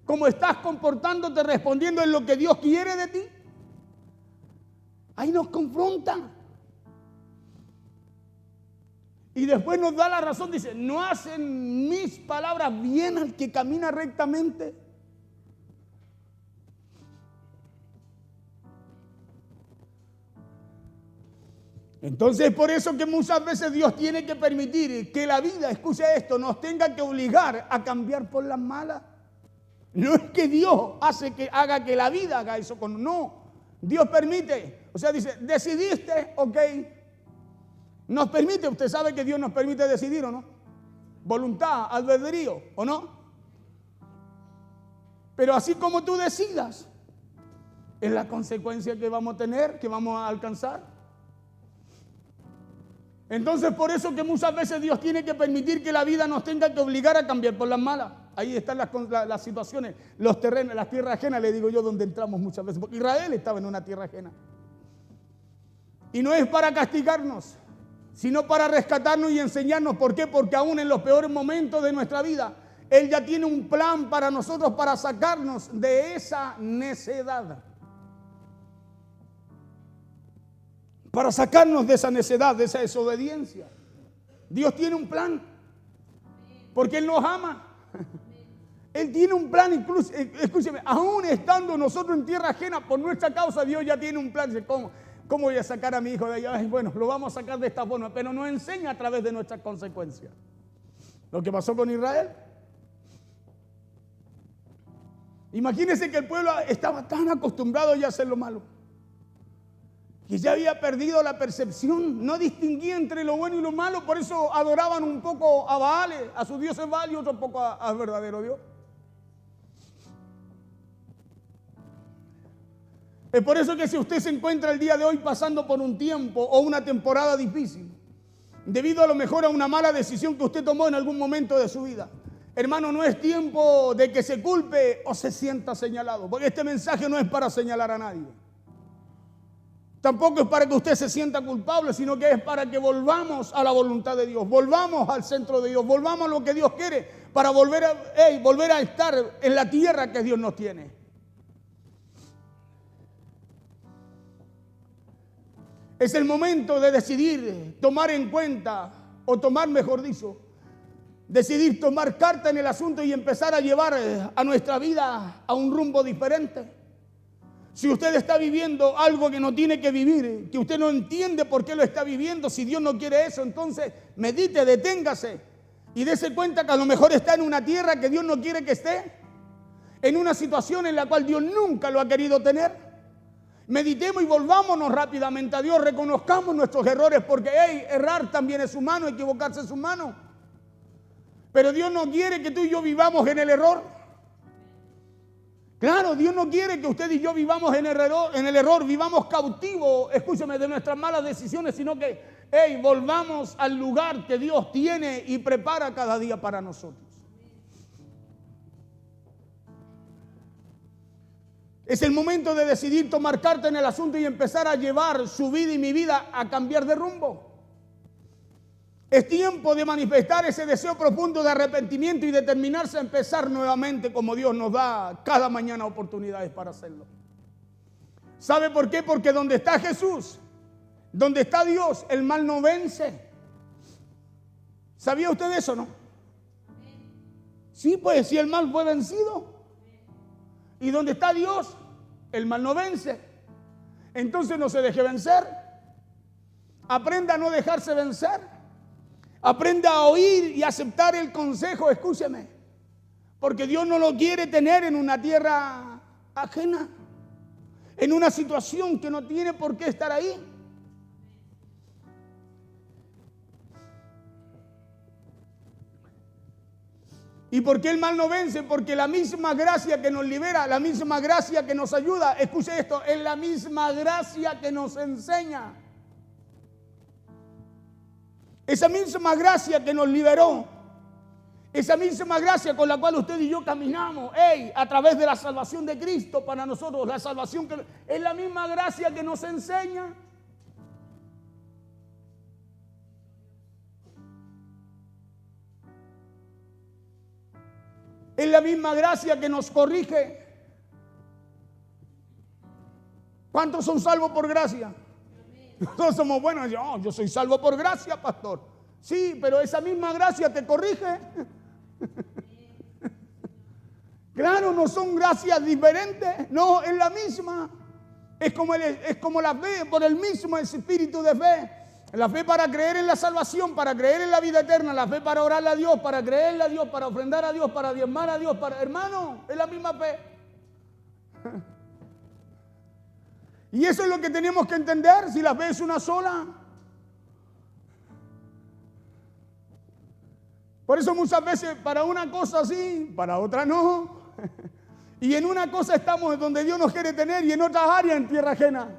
Como estás comportándote, respondiendo en lo que Dios quiere de ti. Ahí nos confrontan. Y después nos da la razón, dice, no hacen mis palabras bien al que camina rectamente. Entonces, por eso que muchas veces Dios tiene que permitir que la vida, escuche esto, nos tenga que obligar a cambiar por las malas. No es que Dios haga que la vida haga eso, no. Dios permite, o sea, dice, decidiste, ok. Nos permite, usted sabe que Dios nos permite decidir, ¿o no? Voluntad, albedrío, ¿o no? Pero así como tú decidas, es la consecuencia que vamos a tener, que vamos a alcanzar. Entonces, por eso que muchas veces Dios tiene que permitir que la vida nos tenga que obligar a cambiar por las malas. Ahí están las situaciones, los terrenos, las tierras ajenas, le digo yo, donde entramos muchas veces. Porque Israel estaba en una tierra ajena. Y no es para castigarnos, sino para rescatarnos y enseñarnos. ¿Por qué? Porque aún en los peores momentos de nuestra vida, Él ya tiene un plan para nosotros, para sacarnos de esa necedad. Para sacarnos de esa necedad, de esa desobediencia. Dios tiene un plan. Porque Él nos ama. Él tiene un plan, incluso, escúcheme, aún estando nosotros en tierra ajena por nuestra causa, Dios ya tiene un plan. Dice, ¿cómo voy a sacar a mi hijo de allá? Ay, bueno, lo vamos a sacar de esta forma, pero nos enseña a través de nuestras consecuencias. Lo que pasó con Israel. Imagínense que el pueblo estaba tan acostumbrado ya a hacer lo malo, que ya había perdido la percepción, no distinguía entre lo bueno y lo malo, por eso adoraban un poco a Baal, a sus dioses Baal, y otro poco al verdadero Dios. Es por eso que si usted se encuentra el día de hoy pasando por un tiempo o una temporada difícil, debido a lo mejor a una mala decisión que usted tomó en algún momento de su vida, hermano, no es tiempo de que se culpe o se sienta señalado, porque este mensaje no es para señalar a nadie. Tampoco es para que usted se sienta culpable, sino que es para que volvamos a la voluntad de Dios, volvamos al centro de Dios, volvamos a lo que Dios quiere para volver a estar en la tierra que Dios nos tiene. Es el momento de decidir tomar en cuenta, o tomar, mejor dicho, decidir tomar carta en el asunto y empezar a llevar a nuestra vida a un rumbo diferente. Si usted está viviendo algo que no tiene que vivir, que usted no entiende por qué lo está viviendo, si Dios no quiere eso, entonces medite, deténgase y dése cuenta que a lo mejor está en una tierra que Dios no quiere que esté, en una situación en la cual Dios nunca lo ha querido tener. Meditemos y volvámonos rápidamente a Dios, reconozcamos nuestros errores, porque errar también es humano, equivocarse es humano. Pero Dios no quiere que tú y yo vivamos en el error. Claro, Dios no quiere que usted y yo vivamos en el error, vivamos cautivos, escúcheme, de nuestras malas decisiones, sino que volvamos al lugar que Dios tiene y prepara cada día para nosotros. Es el momento de decidir tomar carta en el asunto y empezar a llevar su vida y mi vida a cambiar de rumbo. Es tiempo de manifestar ese deseo profundo de arrepentimiento y determinarse a empezar nuevamente como Dios nos da cada mañana oportunidades para hacerlo. ¿Sabe por qué? Porque donde está Jesús, donde está Dios, el mal no vence. ¿Sabía usted eso, no? Sí, pues si el mal fue vencido. Y donde está Dios, el mal no vence. Entonces no se deje vencer. Aprenda a no dejarse vencer. Aprenda a oír y aceptar el consejo, escúcheme. Porque Dios no lo quiere tener en una tierra ajena, en una situación que no tiene por qué estar ahí. ¿Y por qué el mal no vence? Porque la misma gracia que nos libera, la misma gracia que nos ayuda, escuche esto, es la misma gracia que nos enseña. Esa misma gracia que nos liberó, esa misma gracia con la cual usted y yo caminamos, a través de la salvación de Cristo para nosotros, la salvación que es la misma gracia que nos enseña. Es la misma gracia que nos corrige. ¿Cuántos son salvos por gracia? Todos somos buenos. Yo soy salvo por gracia, pastor. Sí, pero esa misma gracia te corrige. Claro, no son gracias diferentes. No, es la misma. Es como la fe por el mismo espíritu de fe. La fe para creer en la salvación, para creer en la vida eterna, la fe para orarle a Dios, para creerle a Dios, para ofrendar a Dios, para diezmar a Dios, hermano, es la misma fe. Y eso es lo que tenemos que entender, si la fe es una sola. Por eso muchas veces para una cosa sí, para otra no. Y en una cosa estamos donde Dios nos quiere tener y en otras áreas en tierra ajena.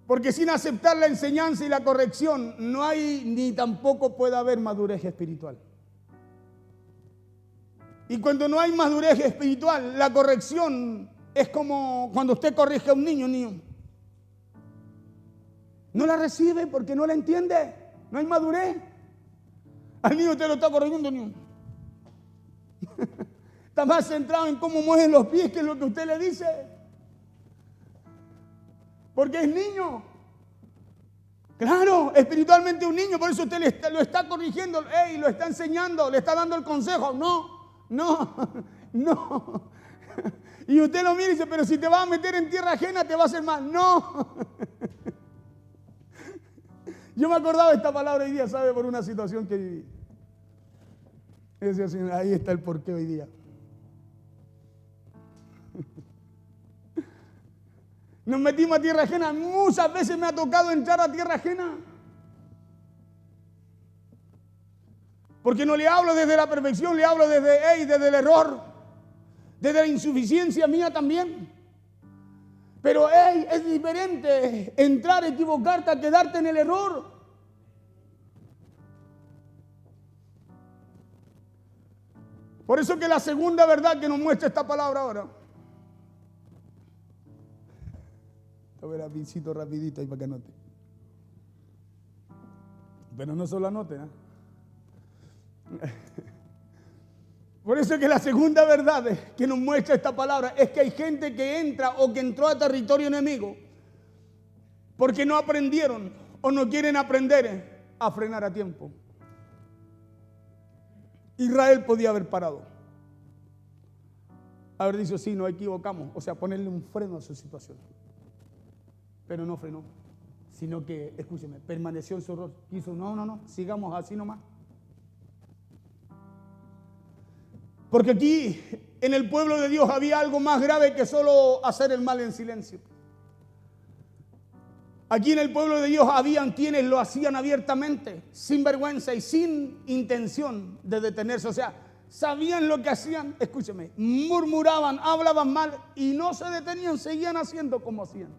Porque sin aceptar la enseñanza y la corrección no hay ni tampoco puede haber madurez espiritual. Y cuando no hay madurez espiritual, la corrección es como cuando usted corrige a un niño. No la recibe porque no la entiende. No hay madurez. Al niño usted lo está corrigiendo, niño. Está más centrado en cómo mueven los pies que en lo que usted le dice. Porque es niño. Claro, espiritualmente un niño, por eso usted lo está corrigiendo, lo está enseñando, le está dando el consejo. No, no, no. Y usted lo mira y dice, pero si te vas a meter en tierra ajena te va a hacer mal. No. Yo me acordaba de esta palabra hoy día, ¿sabe? Por una situación que viví. Ahí está el porqué hoy día. Nos metimos a tierra ajena. Muchas veces me ha tocado entrar a tierra ajena. Porque no le hablo desde la perfección, le hablo desde el error, desde la insuficiencia mía también. Pero es diferente entrar, equivocarte, a quedarte en el error. Por eso que la segunda verdad que nos muestra esta palabra ahora. A ver, visito rapidito ahí para que anote. Pero no solo anote, ¿eh? Por eso que la segunda verdad que nos muestra esta palabra es que hay gente que entra o que entró a territorio enemigo porque no aprendieron o no quieren aprender a frenar a tiempo. Israel podía haber parado. Haber dicho, sí, nos equivocamos. O sea, ponerle un freno a su situación. Pero no frenó, sino que, escúcheme, permaneció en su error. Quiso, no, sigamos así nomás. Porque aquí, en el pueblo de Dios, había algo más grave que solo hacer el mal en silencio. Aquí en el pueblo de Dios habían quienes lo hacían abiertamente, sin vergüenza y sin intención de detenerse. O sea, sabían lo que hacían, escúcheme, murmuraban, hablaban mal y no se detenían, seguían haciendo como hacían.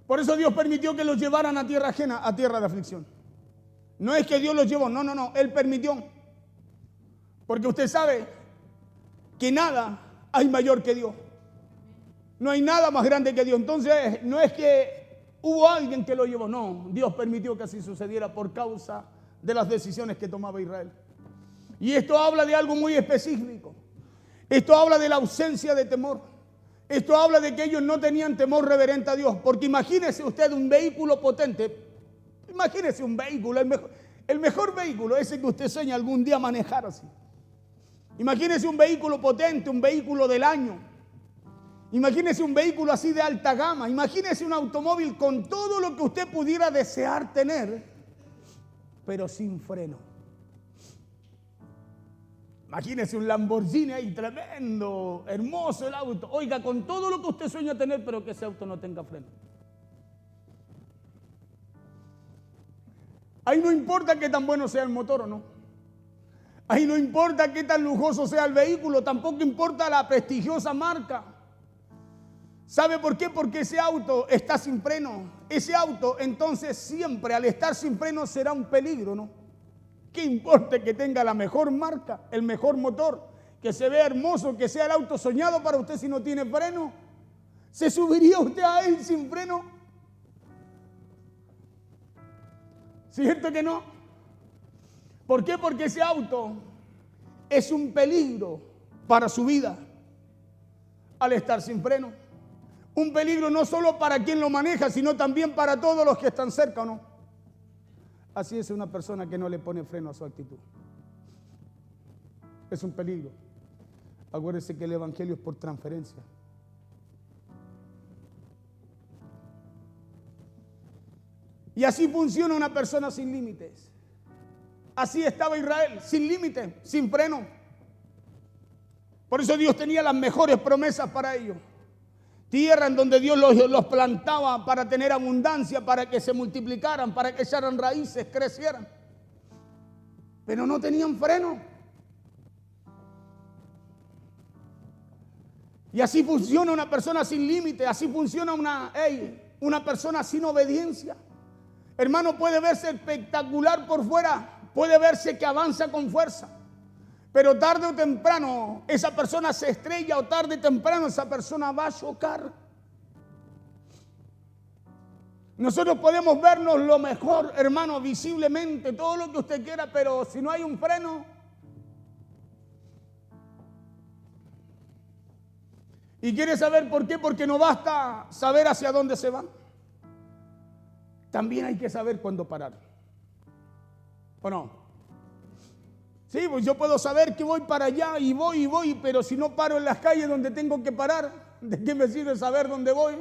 Por eso Dios permitió que los llevaran a tierra ajena, a tierra de aflicción. No es que Dios los llevó, no, Él permitió. Porque usted sabe que nada hay mayor que Dios. No hay nada más grande que Dios. Entonces, no es que hubo alguien que lo llevó, no. Dios permitió que así sucediera por causa de las decisiones que tomaba Israel. Y esto habla de algo muy específico. Esto habla de la ausencia de temor. Esto habla de que ellos no tenían temor reverente a Dios. Porque imagínese usted un vehículo potente. Imagínese un vehículo, el mejor vehículo, ese que usted sueña algún día manejar así. Imagínese un vehículo potente, un vehículo del año. Imagínese un vehículo así de alta gama. Imagínese un automóvil con todo lo que usted pudiera desear tener, pero sin freno. Imagínese un Lamborghini ahí, tremendo, hermoso el auto. Oiga, con todo lo que usted sueña tener, pero que ese auto no tenga freno. Ahí no importa qué tan bueno sea el motor o no. Ahí no importa qué tan lujoso sea el vehículo, tampoco importa la prestigiosa marca. ¿Sabe por qué? Porque ese auto está sin freno. Ese auto, entonces, siempre al estar sin freno será un peligro, ¿no? ¿Qué importa que tenga la mejor marca, el mejor motor, que se vea hermoso, que sea el auto soñado para usted si no tiene freno? ¿Se subiría usted a él sin freno? ¿Cierto que no? ¿Por qué? Porque ese auto es un peligro para su vida al estar sin freno. Un peligro no solo para quien lo maneja, sino también para todos los que están cerca, ¿o no? Así es una persona que no le pone freno a su actitud. Es un peligro. Acuérdese que el evangelio es por transferencia. Y así funciona una persona sin límites. Así estaba Israel, sin límite, sin freno. Por eso Dios tenía las mejores promesas para ellos. Tierra en donde Dios los plantaba para tener abundancia, para que se multiplicaran, para que echaran raíces, crecieran. Pero no tenían freno. Y así funciona una persona sin límite, así funciona una persona sin obediencia. Hermano, puede verse espectacular por fuera, puede verse que avanza con fuerza, pero tarde o temprano esa persona se estrella o tarde o temprano esa persona va a chocar. Nosotros podemos vernos lo mejor, hermano, visiblemente, todo lo que usted quiera, pero si no hay un freno. ¿Y quiere saber por qué? Porque no basta saber hacia dónde se va. También hay que saber cuándo parar. ¿O no? Sí, pues yo puedo saber que voy para allá y voy, pero si no paro en las calles donde tengo que parar, ¿de qué me sirve saber dónde voy?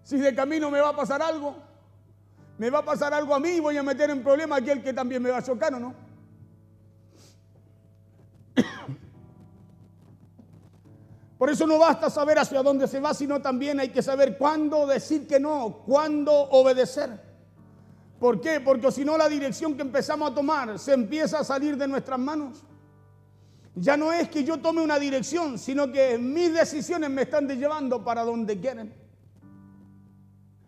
Si de camino me va a pasar algo, me va a pasar algo a mí y voy a meter en problema a aquel que también me va a chocar, ¿o no? Por eso no basta saber hacia dónde se va, sino también hay que saber cuándo decir que no, cuándo obedecer. ¿Por qué? Porque si no, la dirección que empezamos a tomar se empieza a salir de nuestras manos. Ya no es que yo tome una dirección, sino que mis decisiones me están llevando para donde quieren.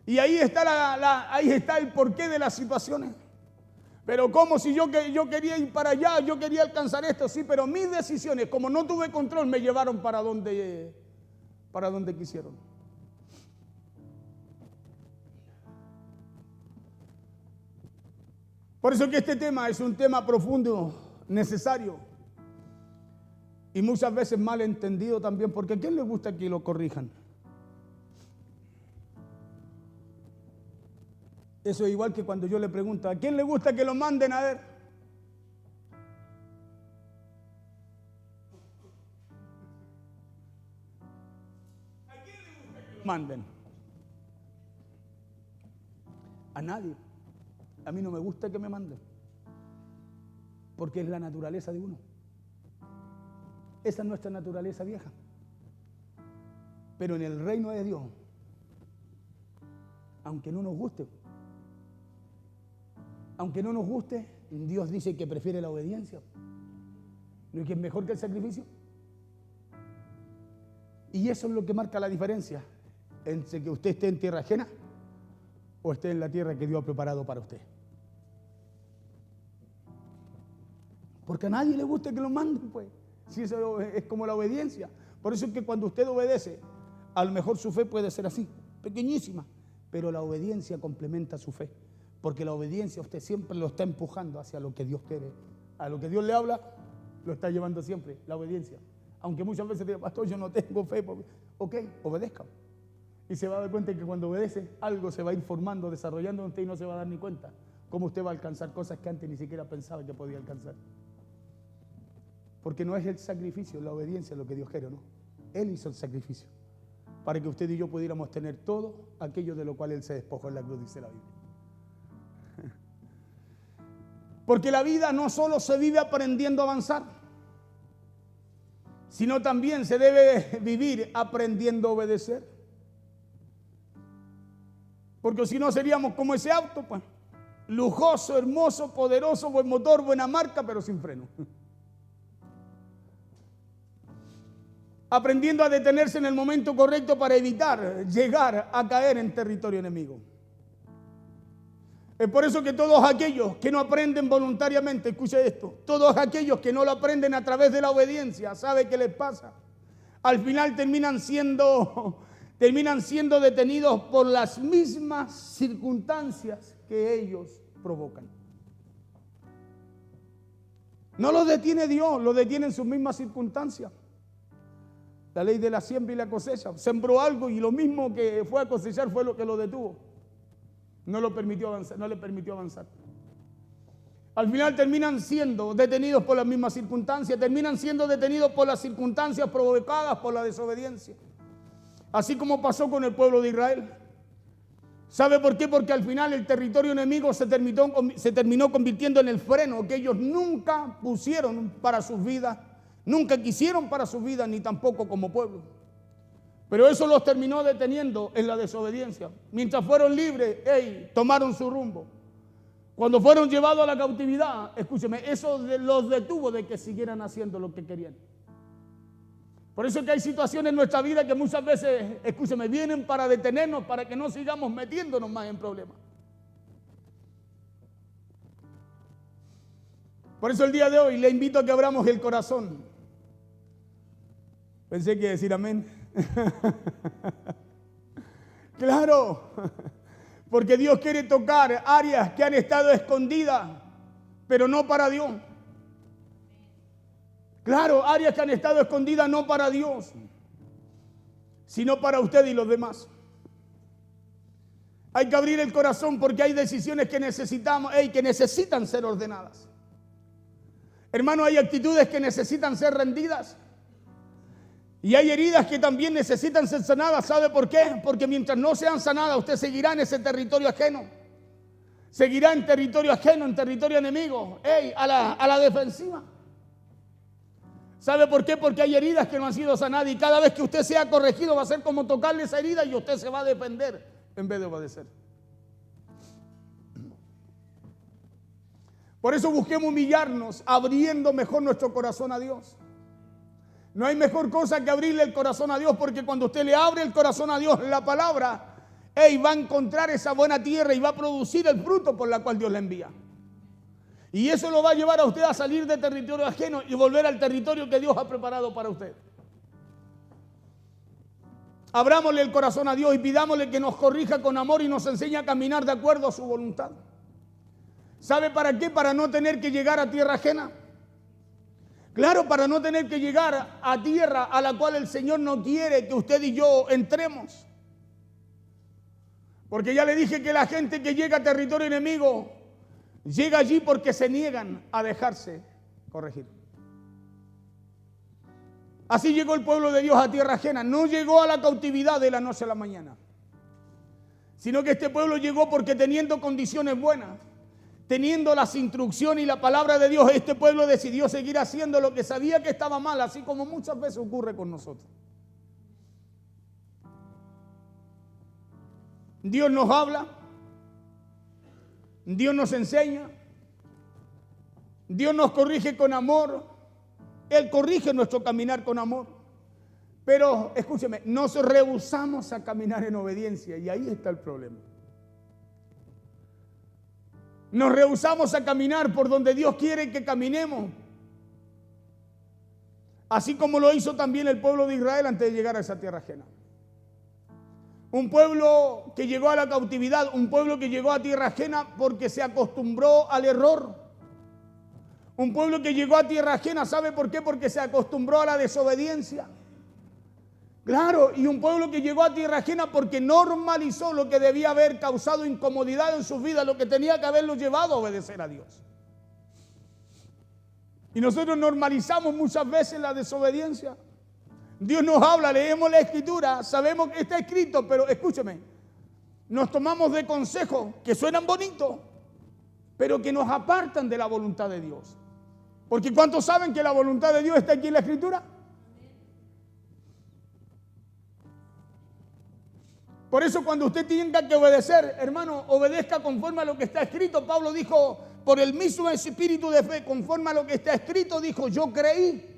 Y ahí está, ahí está el porqué de las situaciones. Pero ¿cómo? Si yo quería ir para allá, yo quería alcanzar esto, sí, pero mis decisiones, como no tuve control, me llevaron para donde quisieron. Por eso que este tema es un tema profundo, necesario y muchas veces mal entendido también, porque ¿a quién le gusta que lo corrijan? Eso es igual que cuando yo le pregunto, ¿a quién le gusta que lo manden a ver? ¿A quién le gusta que lo manden? A nadie. A mí no me gusta que me manden, porque es la naturaleza de uno. Esa es nuestra naturaleza vieja. Pero en el reino de Dios, aunque no nos guste, Dios dice que prefiere la obediencia. ¿No es que es mejor que el sacrificio? Y eso es lo que marca la diferencia entre que usted esté en tierra ajena o esté en la tierra que Dios ha preparado para usted. Porque a nadie le gusta que lo manden, pues. Si eso es como la obediencia. Por eso es que cuando usted obedece, a lo mejor su fe puede ser así, pequeñísima, pero la obediencia complementa su fe. Porque la obediencia usted siempre lo está empujando hacia lo que Dios quiere. A lo que Dios le habla, lo está llevando siempre, la obediencia. Aunque muchas veces diga, pastor, yo no tengo fe. Ok, obedezca. Y se va a dar cuenta que cuando obedece, algo se va a ir formando, desarrollando en usted y no se va a dar ni cuenta. Cómo usted va a alcanzar cosas que antes ni siquiera pensaba que podía alcanzar. Porque no es el sacrificio, la obediencia lo que Dios quiere, ¿no? Él hizo el sacrificio para que usted y yo pudiéramos tener todo aquello de lo cual Él se despojó en la cruz, dice la Biblia. Porque la vida no solo se vive aprendiendo a avanzar, sino también se debe vivir aprendiendo a obedecer. Porque si no seríamos como ese auto, pues, lujoso, hermoso, poderoso, buen motor, buena marca, pero sin freno. Aprendiendo a detenerse en el momento correcto para evitar llegar a caer en territorio enemigo. Es por eso que todos aquellos que no aprenden voluntariamente, escuche esto, todos aquellos que no lo aprenden a través de la obediencia, ¿sabe qué les pasa? Al final terminan siendo detenidos por las mismas circunstancias que ellos provocan. No los detiene Dios, los detienen sus mismas circunstancias. La ley de la siembra y la cosecha. Sembró algo y lo mismo que fue a cosechar fue lo que lo detuvo. No le permitió avanzar. Al final terminan siendo detenidos por las mismas circunstancias, terminan siendo detenidos por las circunstancias provocadas por la desobediencia. Así como pasó con el pueblo de Israel. ¿Sabe por qué? Porque al final el territorio enemigo se terminó convirtiendo en el freno que ellos nunca pusieron para sus vidas. Nunca quisieron para su vida, ni tampoco como pueblo. Pero eso los terminó deteniendo en la desobediencia. Mientras fueron libres, tomaron su rumbo. Cuando fueron llevados a la cautividad, escúcheme, eso los detuvo de que siguieran haciendo lo que querían. Por eso es que hay situaciones en nuestra vida que muchas veces, escúcheme, vienen para detenernos, para que no sigamos metiéndonos más en problemas. Por eso el día de hoy le invito a que abramos el corazón. Pensé que iba a decir amén. Claro, porque Dios quiere tocar áreas que han estado escondidas, pero no para Dios. Claro, áreas que han estado escondidas no para Dios. sino para usted y los demás. Hay que abrir el corazón porque hay decisiones que necesitamos, que necesitan ser ordenadas. Hermano, hay actitudes que necesitan ser rendidas. Y hay heridas que también necesitan ser sanadas. ¿Sabe por qué? Porque mientras no sean sanadas, usted seguirá en ese territorio ajeno. Seguirá en territorio ajeno, en territorio enemigo, a la defensiva. ¿Sabe por qué? Porque hay heridas que no han sido sanadas y cada vez que usted sea corregido va a ser como tocarle esa herida y usted se va a defender en vez de obedecer. Por eso busquemos humillarnos, abriendo mejor nuestro corazón a Dios. No hay mejor cosa que abrirle el corazón a Dios, porque cuando usted le abre el corazón a Dios, la palabra, va a encontrar esa buena tierra y va a producir el fruto por la cual Dios le envía. Y eso lo va a llevar a usted a salir de territorio ajeno y volver al territorio que Dios ha preparado para usted. Abrámosle el corazón a Dios y pidámosle que nos corrija con amor y nos enseñe a caminar de acuerdo a su voluntad. ¿Sabe para qué? Para no tener que llegar a tierra ajena. Claro, para no tener que llegar a tierra a la cual el Señor no quiere que usted y yo entremos. Porque ya le dije que la gente que llega a territorio enemigo llega allí porque se niegan a dejarse corregir. Así llegó el pueblo de Dios a tierra ajena. No llegó a la cautividad de la noche a la mañana, sino que este pueblo llegó porque teniendo condiciones buenas, teniendo las instrucciones y la palabra de Dios, este pueblo decidió seguir haciendo lo que sabía que estaba mal, así como muchas veces ocurre con nosotros. Dios nos habla, Dios nos enseña, Dios nos corrige con amor, Él corrige nuestro caminar con amor, pero escúcheme, nos rehusamos a caminar en obediencia y ahí está el problema. Nos rehusamos a caminar por donde Dios quiere que caminemos, así como lo hizo también el pueblo de Israel antes de llegar a esa tierra ajena. Un pueblo que llegó a la cautividad, un pueblo que llegó a tierra ajena porque se acostumbró al error. Un pueblo que llegó a tierra ajena, ¿sabe por qué? Porque se acostumbró a la desobediencia. Claro, y un pueblo que llegó a tierra ajena porque normalizó lo que debía haber causado incomodidad en sus vidas, lo que tenía que haberlo llevado a obedecer a Dios. Y nosotros normalizamos muchas veces la desobediencia. Dios nos habla, leemos la Escritura, sabemos que está escrito, pero escúcheme, nos tomamos de consejos que suenan bonitos, pero que nos apartan de la voluntad de Dios. Porque ¿cuántos saben que la voluntad de Dios está aquí en la Escritura? Por eso cuando usted tenga que obedecer, hermano, obedezca conforme a lo que está escrito. Pablo dijo, por el mismo espíritu de fe, conforme a lo que está escrito, dijo, yo creí.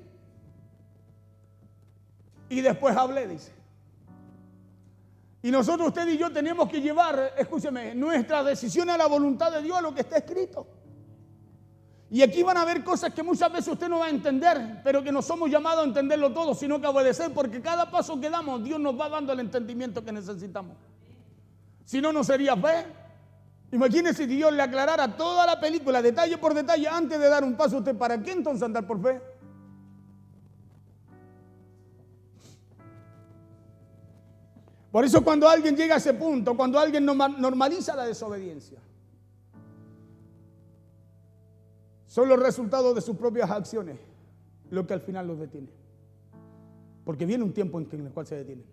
Y después hablé, dice. Y nosotros, usted y yo, tenemos que llevar, escúcheme, nuestra decisión a la voluntad de Dios, a lo que está escrito. Y aquí van a haber cosas que muchas veces usted no va a entender, pero que no somos llamados a entenderlo todo, sino que a obedecer, porque cada paso que damos, Dios nos va dando el entendimiento que necesitamos. Si no, no sería fe. Imagínese si Dios le aclarara toda la película, detalle por detalle, antes de dar un paso. ¿Usted para qué entonces andar por fe? Por eso cuando alguien llega a ese punto, cuando alguien normaliza la desobediencia, son los resultados de sus propias acciones lo que al final los detiene. Porque viene un tiempo en el cual se detienen.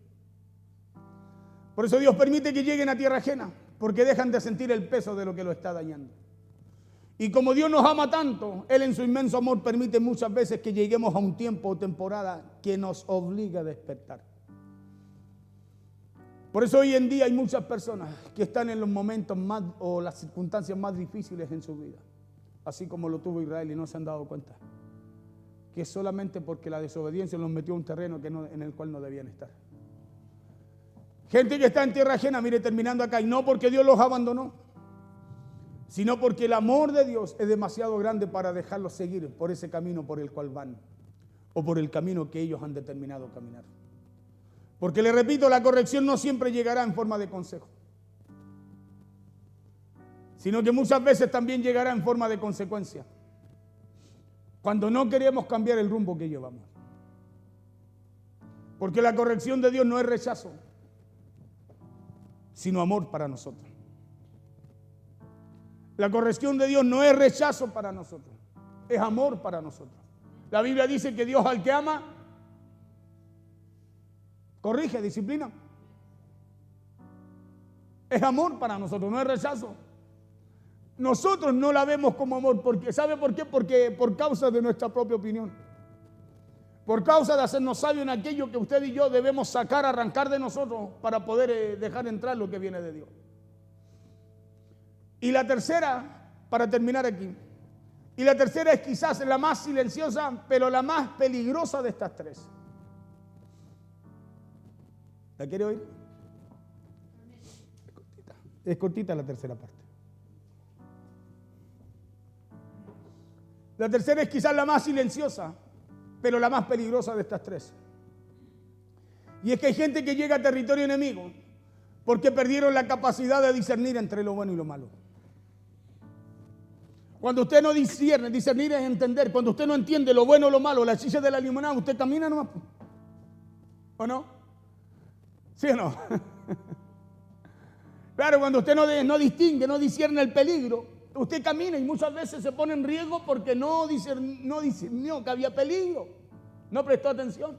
Por eso Dios permite que lleguen a tierra ajena, porque dejan de sentir el peso de lo que lo está dañando. Y como Dios nos ama tanto, Él en su inmenso amor permite muchas veces que lleguemos a un tiempo o temporada que nos obliga a despertar. Por eso hoy en día hay muchas personas que están en los momentos más o las circunstancias más difíciles en su vida, así como lo tuvo Israel y no se han dado cuenta, que es solamente porque la desobediencia los metió a un terreno en el cual no debían estar. Gente que está en tierra ajena, mire, terminando acá, y no porque Dios los abandonó, sino porque el amor de Dios es demasiado grande para dejarlos seguir por ese camino por el cual van, o por el camino que ellos han determinado caminar. Porque le repito, la corrección no siempre llegará en forma de consejo, sino que muchas veces también llegará en forma de consecuencia, cuando no queremos cambiar el rumbo que llevamos. Porque la corrección de Dios no es rechazo, sino amor para nosotros. La corrección de Dios no es rechazo para nosotros, es amor para nosotros. La Biblia dice que Dios al que ama, corrige, disciplina. Es amor para nosotros, no es rechazo. Nosotros no la vemos como amor, porque ¿sabe por qué? Porque por causa de nuestra propia opinión. Por causa de hacernos sabios en aquello que usted y yo debemos sacar, arrancar de nosotros para poder dejar entrar lo que viene de Dios. Y la tercera, para terminar aquí, y la tercera es quizás la más silenciosa, pero la más peligrosa de estas tres. ¿La quiere oír? Es cortita la tercera parte. La tercera es quizás la más silenciosa, pero la más peligrosa de estas tres. Y es que hay gente que llega a territorio enemigo porque perdieron la capacidad de discernir entre lo bueno y lo malo. Cuando usted no discierne, discernir es entender. Cuando usted no entiende lo bueno o lo malo, la chicha de la limonada, usted camina nomás. ¿O no? ¿Sí o no? Claro, cuando usted no distingue, no discierne el peligro, usted camina y muchas veces se pone en riesgo porque no discernió que había peligro, no prestó atención.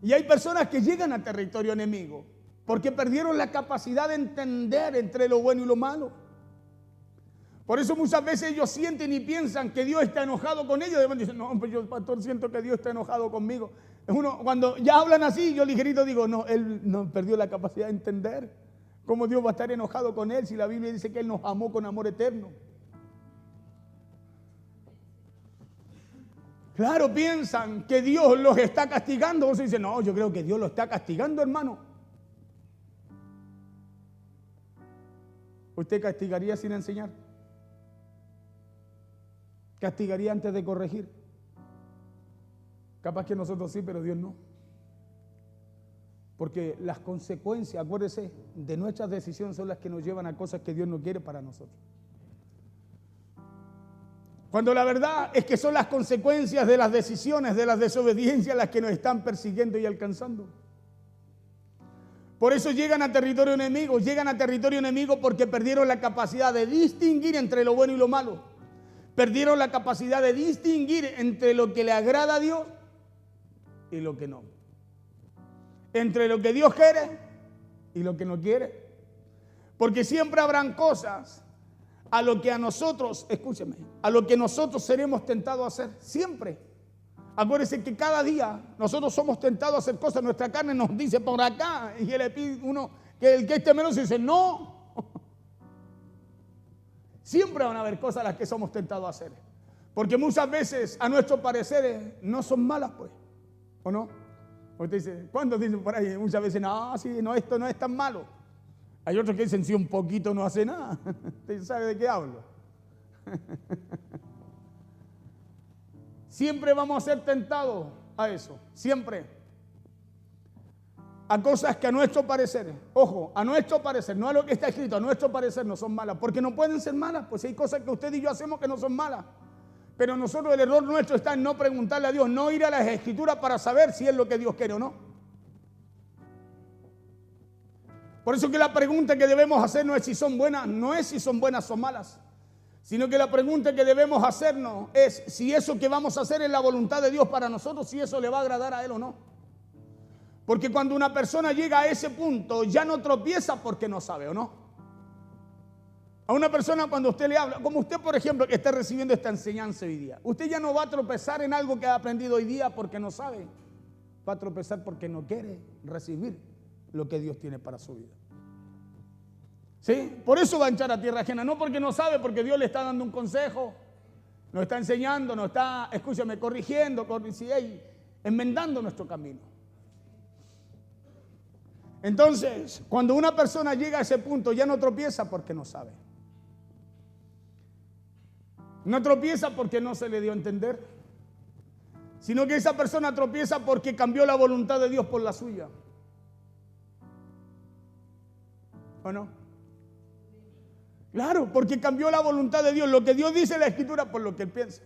Y hay personas que llegan a territorio enemigo porque perdieron la capacidad de entender entre lo bueno y lo malo. Por eso muchas veces ellos sienten y piensan que Dios está enojado con ellos. Y dicen, no, pues yo, pastor, siento que Dios está enojado conmigo. Cuando ya hablan así, yo ligerito digo, no, él no perdió la capacidad de entender. ¿Cómo Dios va a estar enojado con él si la Biblia dice que Él nos amó con amor eterno? Claro, piensan que Dios los está castigando. Vos dicen, no, yo creo que Dios los está castigando, hermano. ¿Usted castigaría sin enseñar? ¿Castigaría antes de corregir? Capaz que nosotros sí, pero Dios no. Porque las consecuencias, acuérdese, de nuestras decisiones son las que nos llevan a cosas que Dios no quiere para nosotros. Cuando la verdad es que son las consecuencias de las decisiones, de las desobediencias las que nos están persiguiendo y alcanzando. Por eso llegan a territorio enemigo porque perdieron la capacidad de distinguir entre lo bueno y lo malo. Perdieron la capacidad de distinguir entre lo que le agrada a Dios y lo que no. Entre lo que Dios quiere y lo que no quiere. Porque siempre habrán cosas a lo que a nosotros, escúcheme, a lo que nosotros seremos tentados a hacer. Siempre. Acuérdense que cada día nosotros somos tentados a hacer cosas. Nuestra carne nos dice por acá y le pide uno que el que esté menos dice no. Siempre van a haber cosas a las que somos tentados a hacer. Porque muchas veces a nuestro parecer no son malas, pues. ¿O no? Usted dice, ¿cuántos dicen por ahí? Muchas veces, no, sí, no, esto no es tan malo. Hay otros que dicen, sí, un poquito no hace nada. ¿Usted sabe de qué hablo? Siempre vamos a ser tentados a eso. Siempre. A cosas que a nuestro parecer, ojo, a nuestro parecer, no a lo que está escrito, a nuestro parecer no son malas. Porque no pueden ser malas, pues hay cosas que usted y yo hacemos que no son malas. Pero nosotros el error nuestro está en no preguntarle a Dios, no ir a las Escrituras para saber si es lo que Dios quiere o no. Por eso que la pregunta que debemos hacer no es si son buenas, no es si son buenas o malas, sino que la pregunta que debemos hacernos es si eso que vamos a hacer es la voluntad de Dios para nosotros, si eso le va a agradar a Él o no. Porque cuando una persona llega a ese punto, ya no tropieza porque no sabe o no. A una persona cuando usted le habla, como usted por ejemplo que está recibiendo esta enseñanza hoy día, usted ya no va a tropezar en algo que ha aprendido hoy día porque no sabe, va a tropezar porque no quiere recibir lo que Dios tiene para su vida. ¿Sí? Por eso va a echar a tierra ajena, no porque no sabe, porque Dios le está dando un consejo, nos está enseñando, nos está, escúchame, corrigiendo, enmendando nuestro camino. Entonces, cuando una persona llega a ese punto, ya no tropieza porque no sabe. No tropieza porque no se le dio a entender, sino que esa persona tropieza porque cambió la voluntad de Dios por la suya. ¿O no? Claro, porque cambió la voluntad de Dios, lo que Dios dice en la Escritura por lo que él piensa.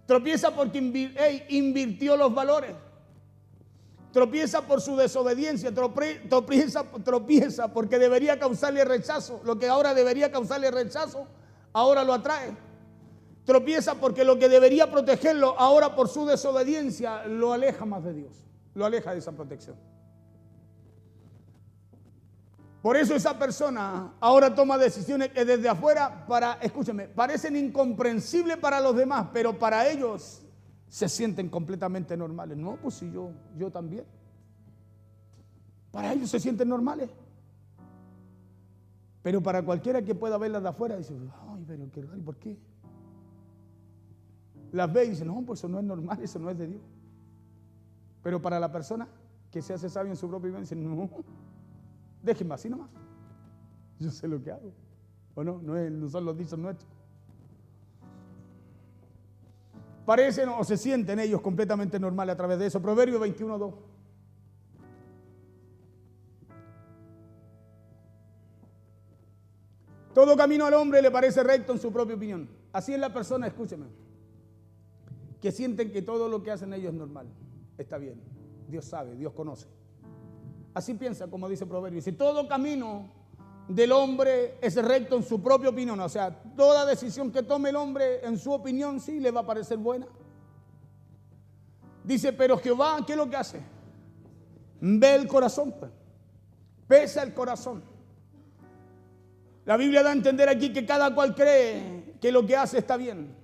Tropieza porque invirtió los valores. Tropieza por su desobediencia. Tropieza porque debería causarle rechazo. Lo que ahora debería causarle rechazo, ahora lo atrae. Tropieza porque lo que debería protegerlo, ahora por su desobediencia, lo aleja más de Dios. Lo aleja de esa protección. Por eso esa persona ahora toma decisiones que desde afuera, escúcheme, parecen incomprensibles para los demás, pero para ellos se sienten completamente normales. No, pues si yo también. Para ellos se sienten normales. Pero para cualquiera que pueda verlas de afuera, dice, ay, pero qué raro, ¿por qué? Las ve y dice, no, pues eso no es normal, eso no es de Dios. Pero para la persona que se hace sabio en su propia vida, dice, no, déjenme así nomás. Yo sé lo que hago. ¿O no? No son los dichos nuestros. Parecen o se sienten ellos completamente normales a través de eso. Proverbios 21:2. Todo camino al hombre le parece recto en su propia opinión. Así es la persona, escúcheme, que sienten que todo lo que hacen ellos es normal. Está bien. Dios sabe, Dios conoce. Así piensa, como dice Proverbios. Si todo camino del hombre es recto en su propia opinión, o sea, toda decisión que tome el hombre en su opinión sí le va a parecer buena. Dice, pero Jehová, ¿qué es lo que hace? Ve el corazón, pues. Pesa el corazón. La Biblia da a entender aquí que cada cual cree que lo que hace está bien,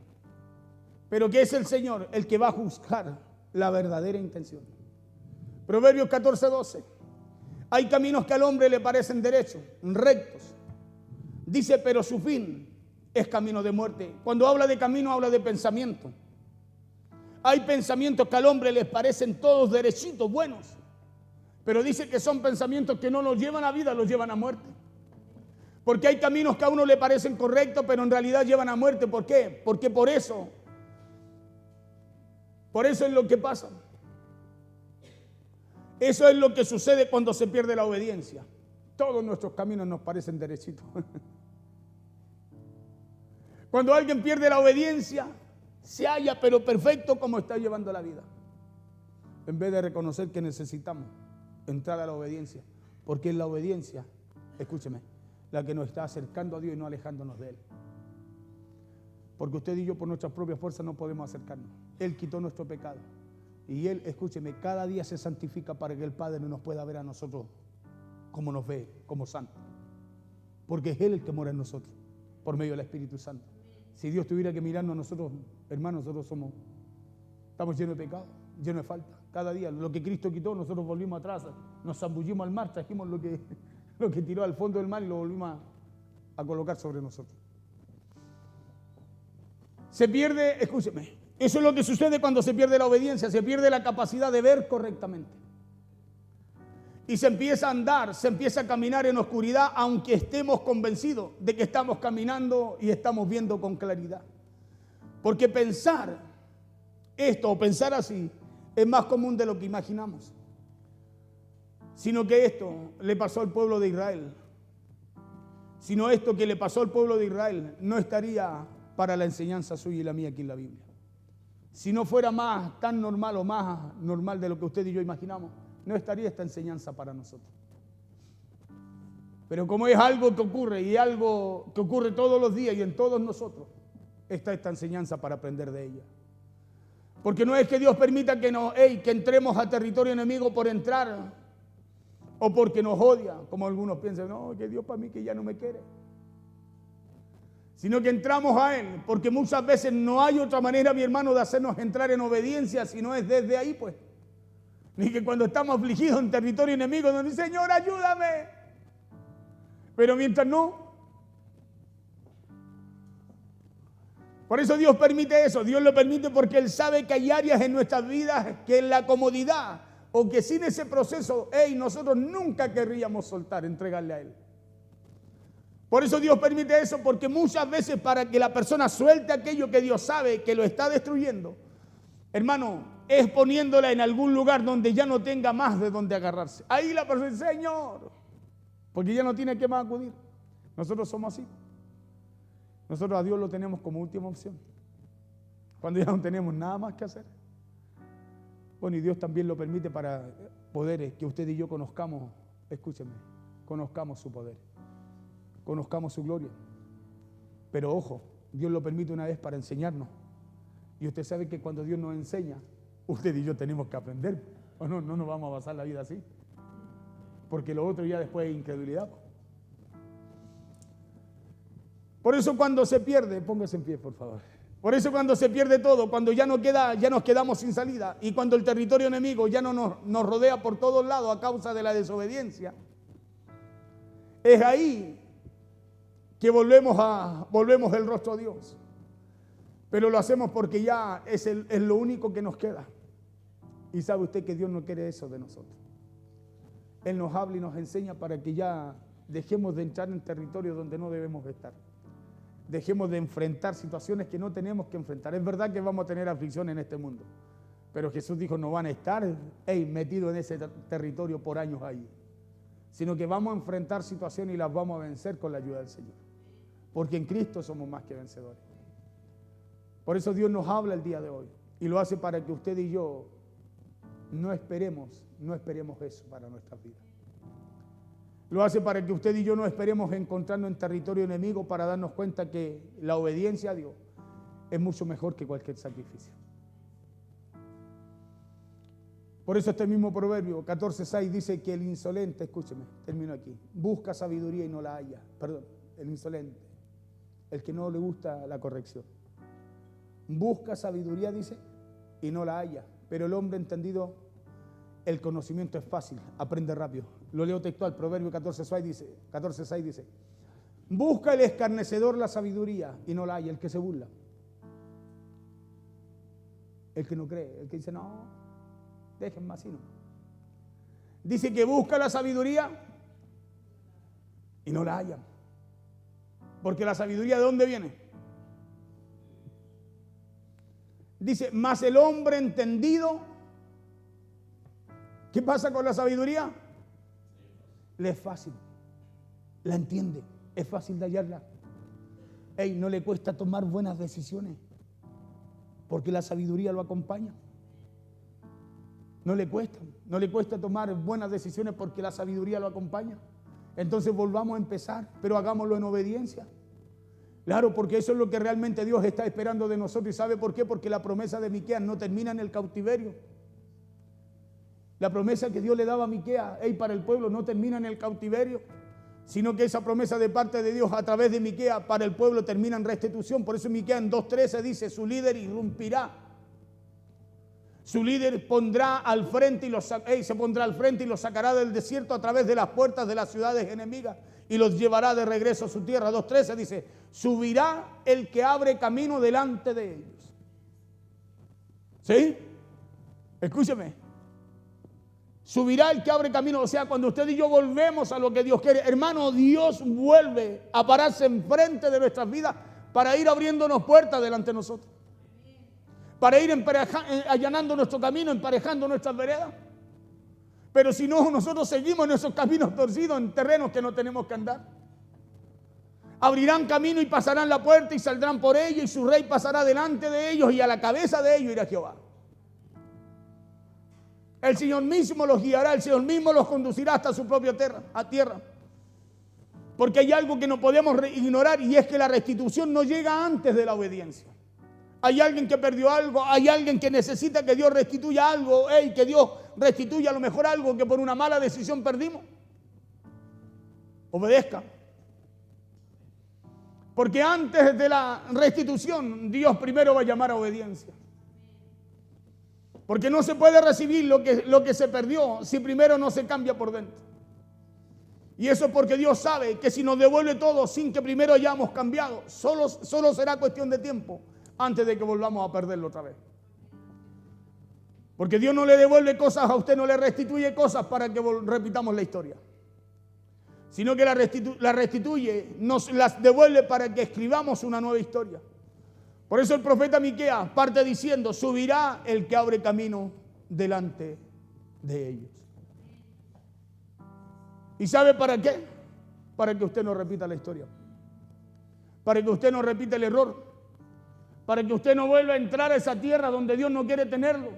pero que es el Señor el que va a juzgar la verdadera intención. Proverbios 14:12. Hay caminos que al hombre le parecen derechos, rectos. Dice, pero su fin es camino de muerte. Cuando habla de camino, habla de pensamiento. Hay pensamientos que al hombre les parecen todos derechitos, buenos. Pero dice que son pensamientos que no los llevan a vida, los llevan a muerte. Porque hay caminos que a uno le parecen correctos, pero en realidad llevan a muerte. ¿Por qué? Porque por eso es lo que pasa. Eso es lo que sucede cuando se pierde la obediencia. Todos nuestros caminos nos parecen derechitos. Cuando alguien pierde la obediencia, se halla pero perfecto como está llevando la vida. En vez de reconocer que necesitamos entrar a la obediencia. Porque es la obediencia, escúcheme, la que nos está acercando a Dios y no alejándonos de Él. Porque usted y yo por nuestras propias fuerzas no podemos acercarnos. Él quitó nuestro pecado. Y Él, escúcheme, cada día se santifica para que el Padre no nos pueda ver a nosotros como nos ve, como santos. Porque es Él el que mora en nosotros, por medio del Espíritu Santo. Si Dios tuviera que mirarnos a nosotros, hermanos, nosotros estamos llenos de pecado, llenos de falta. Cada día, lo que Cristo quitó, nosotros volvimos atrás, nos zambullimos al mar, trajimos lo que tiró al fondo del mar y lo volvimos a colocar sobre nosotros. Se pierde, escúcheme, eso es lo que sucede cuando se pierde la obediencia, se pierde la capacidad de ver correctamente. Y se empieza a andar, se empieza a caminar en oscuridad, aunque estemos convencidos de que estamos caminando y estamos viendo con claridad. Porque pensar esto o pensar así es más común de lo que imaginamos. Sino que esto le pasó al pueblo de Israel. Sino esto que le pasó al pueblo de Israel no estaría para la enseñanza suya y la mía aquí en la Biblia. Si no fuera tan normal o más normal de lo que usted y yo imaginamos, no estaría esta enseñanza para nosotros. Pero como es algo que ocurre y algo que ocurre todos los días y en todos nosotros, está esta enseñanza para aprender de ella. Porque no es que Dios permita que entremos a territorio enemigo por entrar o porque nos odia, como algunos piensan, no, que Dios para mí que ya no me quiere. Sino que entramos a Él, porque muchas veces no hay otra manera, mi hermano, de hacernos entrar en obediencia, si no es desde ahí, pues. Ni que cuando estamos afligidos en territorio enemigo, donde dice, Señor, ayúdame. Pero mientras no. Por eso Dios permite eso, Dios lo permite porque Él sabe que hay áreas en nuestras vidas que en la comodidad, o que sin ese proceso, nosotros nunca querríamos soltar, entregarle a Él. Por eso Dios permite eso, porque muchas veces para que la persona suelte aquello que Dios sabe que lo está destruyendo, hermano, es poniéndola en algún lugar donde ya no tenga más de donde agarrarse. Ahí la persona dice, Señor, porque ya no tiene que más acudir. Nosotros somos así. Nosotros a Dios lo tenemos como última opción. Cuando ya no tenemos nada más que hacer. Bueno, y Dios también lo permite para poder que usted y yo conozcamos, escúcheme, conozcamos su poder, conozcamos su gloria. Pero ojo, Dios lo permite una vez para enseñarnos. Y usted sabe que cuando Dios nos enseña, usted y yo tenemos que aprender. O no, no nos vamos a pasar la vida así. Porque lo otro ya después es incredulidad. Por eso cuando se pierde, póngase en pie, por favor. Por eso cuando se pierde todo, cuando ya no queda, ya nos quedamos sin salida, y cuando el territorio enemigo ya no nos rodea por todos lados a causa de la desobediencia, es ahí que volvemos el rostro a Dios. Pero lo hacemos porque ya es lo único que nos queda. Y sabe usted que Dios no quiere eso de nosotros. Él nos habla y nos enseña para que ya dejemos de entrar en territorio donde no debemos estar. Dejemos de enfrentar situaciones que no tenemos que enfrentar. Es verdad que vamos a tener aflicción en este mundo, pero Jesús dijo, no van a estar metidos en ese territorio por años ahí, sino que vamos a enfrentar situaciones y las vamos a vencer con la ayuda del Señor, porque en Cristo somos más que vencedores. Por eso Dios nos habla el día de hoy y lo hace para que usted y yo no esperemos eso para nuestras vidas. Lo hace para que usted y yo no esperemos encontrarnos en territorio enemigo para darnos cuenta que la obediencia a Dios es mucho mejor que cualquier sacrificio. Por eso este mismo proverbio 14:6 dice que el insolente, escúcheme, termino aquí, busca sabiduría y no la halla. Perdón, el insolente, el que no le gusta la corrección. Busca sabiduría, dice, y no la halla. Pero el hombre entendido, el conocimiento es fácil, aprende rápido. Lo leo textual, Proverbio 14:6 dice, busca el escarnecedor la sabiduría y no la halla, el que se burla. El que no cree, el que dice, no, déjenme así, no. Dice que busca la sabiduría y no la halla. Porque la sabiduría, ¿de dónde viene? Dice, mas el hombre entendido, ¿qué pasa con la sabiduría? Le es fácil, la entiende, es fácil de hallarla. No le cuesta tomar buenas decisiones, porque la sabiduría lo acompaña. No le cuesta tomar buenas decisiones porque la sabiduría lo acompaña. Entonces volvamos a empezar, pero hagámoslo en obediencia. Claro, porque eso es lo que realmente Dios está esperando de nosotros. ¿Y sabe por qué? Porque la promesa de Miqueas no termina en el cautiverio. La promesa que Dios le daba a Miqueas para el pueblo no termina en el cautiverio, sino que esa promesa de parte de Dios a través de Miqueas para el pueblo termina en restitución. Por eso Miqueas en 2:13 dice, su líder irrumpirá. Su líder pondrá al frente se pondrá al frente y los sacará del desierto a través de las puertas de las ciudades enemigas y los llevará de regreso a su tierra. 2:13 dice, subirá el que abre camino delante de ellos. ¿Sí? Escúcheme. Subirá el que abre camino. O sea, cuando usted y yo volvemos a lo que Dios quiere, hermano, Dios vuelve a pararse enfrente de nuestras vidas para ir abriéndonos puertas delante de nosotros, para ir allanando nuestro camino, emparejando nuestras veredas. Pero si no, nosotros seguimos en esos caminos torcidos, en terrenos que no tenemos que andar. Abrirán camino y pasarán la puerta y saldrán por ella, y su rey pasará delante de ellos, y a la cabeza de ellos irá Jehová. El Señor mismo los guiará, el Señor mismo los conducirá hasta su propia tierra. Porque hay algo que no podemos ignorar, y es que la restitución no llega antes de la obediencia. Hay alguien que perdió algo, hay alguien que necesita que Dios restituya algo, que Dios restituya a lo mejor algo que por una mala decisión perdimos. Obedezca. Porque antes de la restitución, Dios primero va a llamar a obediencia. Porque no se puede recibir lo que se perdió si primero no se cambia por dentro. Y eso es porque Dios sabe que si nos devuelve todo sin que primero hayamos cambiado, solo será cuestión de tiempo antes de que volvamos a perderlo otra vez. Porque Dios no le devuelve cosas a usted, no le restituye cosas para que repitamos la historia. Sino que la restituye, nos las devuelve para que escribamos una nueva historia. Por eso el profeta Miqueas parte diciendo, subirá el que abre camino delante de ellos. ¿Y sabe para qué? Para que usted no repita la historia. Para que usted no repita el error. para que usted no vuelva a entrar a esa tierra donde Dios no quiere tenerlo,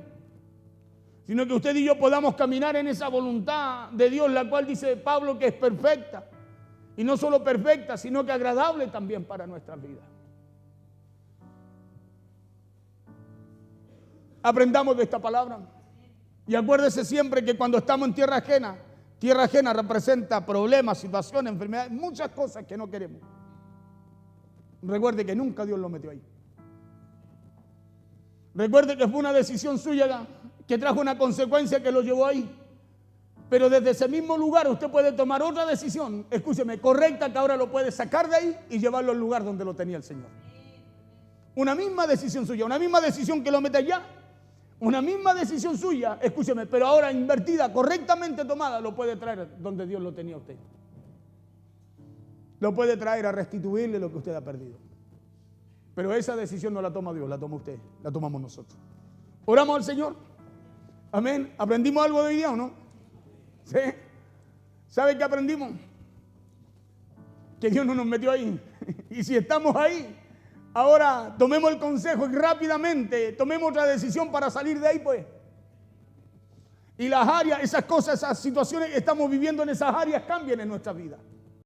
sino que usted y yo podamos caminar en esa voluntad de Dios, la cual dice Pablo que es perfecta, y no solo perfecta, sino que agradable también para nuestras vidas. Aprendamos de esta palabra y acuérdese siempre que cuando estamos en tierra ajena representa problemas, situaciones, enfermedades, muchas cosas que no queremos. Recuerde que nunca Dios lo metió ahí. Recuerde que fue una decisión suya que trajo una consecuencia que lo llevó ahí. Pero desde ese mismo lugar usted puede tomar otra decisión, escúcheme, correcta, que ahora lo puede sacar de ahí y llevarlo al lugar donde lo tenía el Señor. Una misma decisión suya, una misma decisión que lo mete allá, una misma decisión suya, escúcheme, pero ahora invertida, correctamente tomada, lo puede traer donde Dios lo tenía a usted. Lo puede traer a restituirle lo que usted ha perdido. Pero esa decisión no la toma Dios, la toma usted, la tomamos nosotros. Oramos al Señor. Amén. ¿Aprendimos algo de hoy día o no? ¿Sí? ¿Sabe qué aprendimos? Que Dios no nos metió ahí. Y si estamos ahí, ahora tomemos el consejo y rápidamente tomemos otra decisión para salir de ahí, pues. Y las áreas, esas cosas, esas situaciones que estamos viviendo en esas áreas cambien en nuestra vida.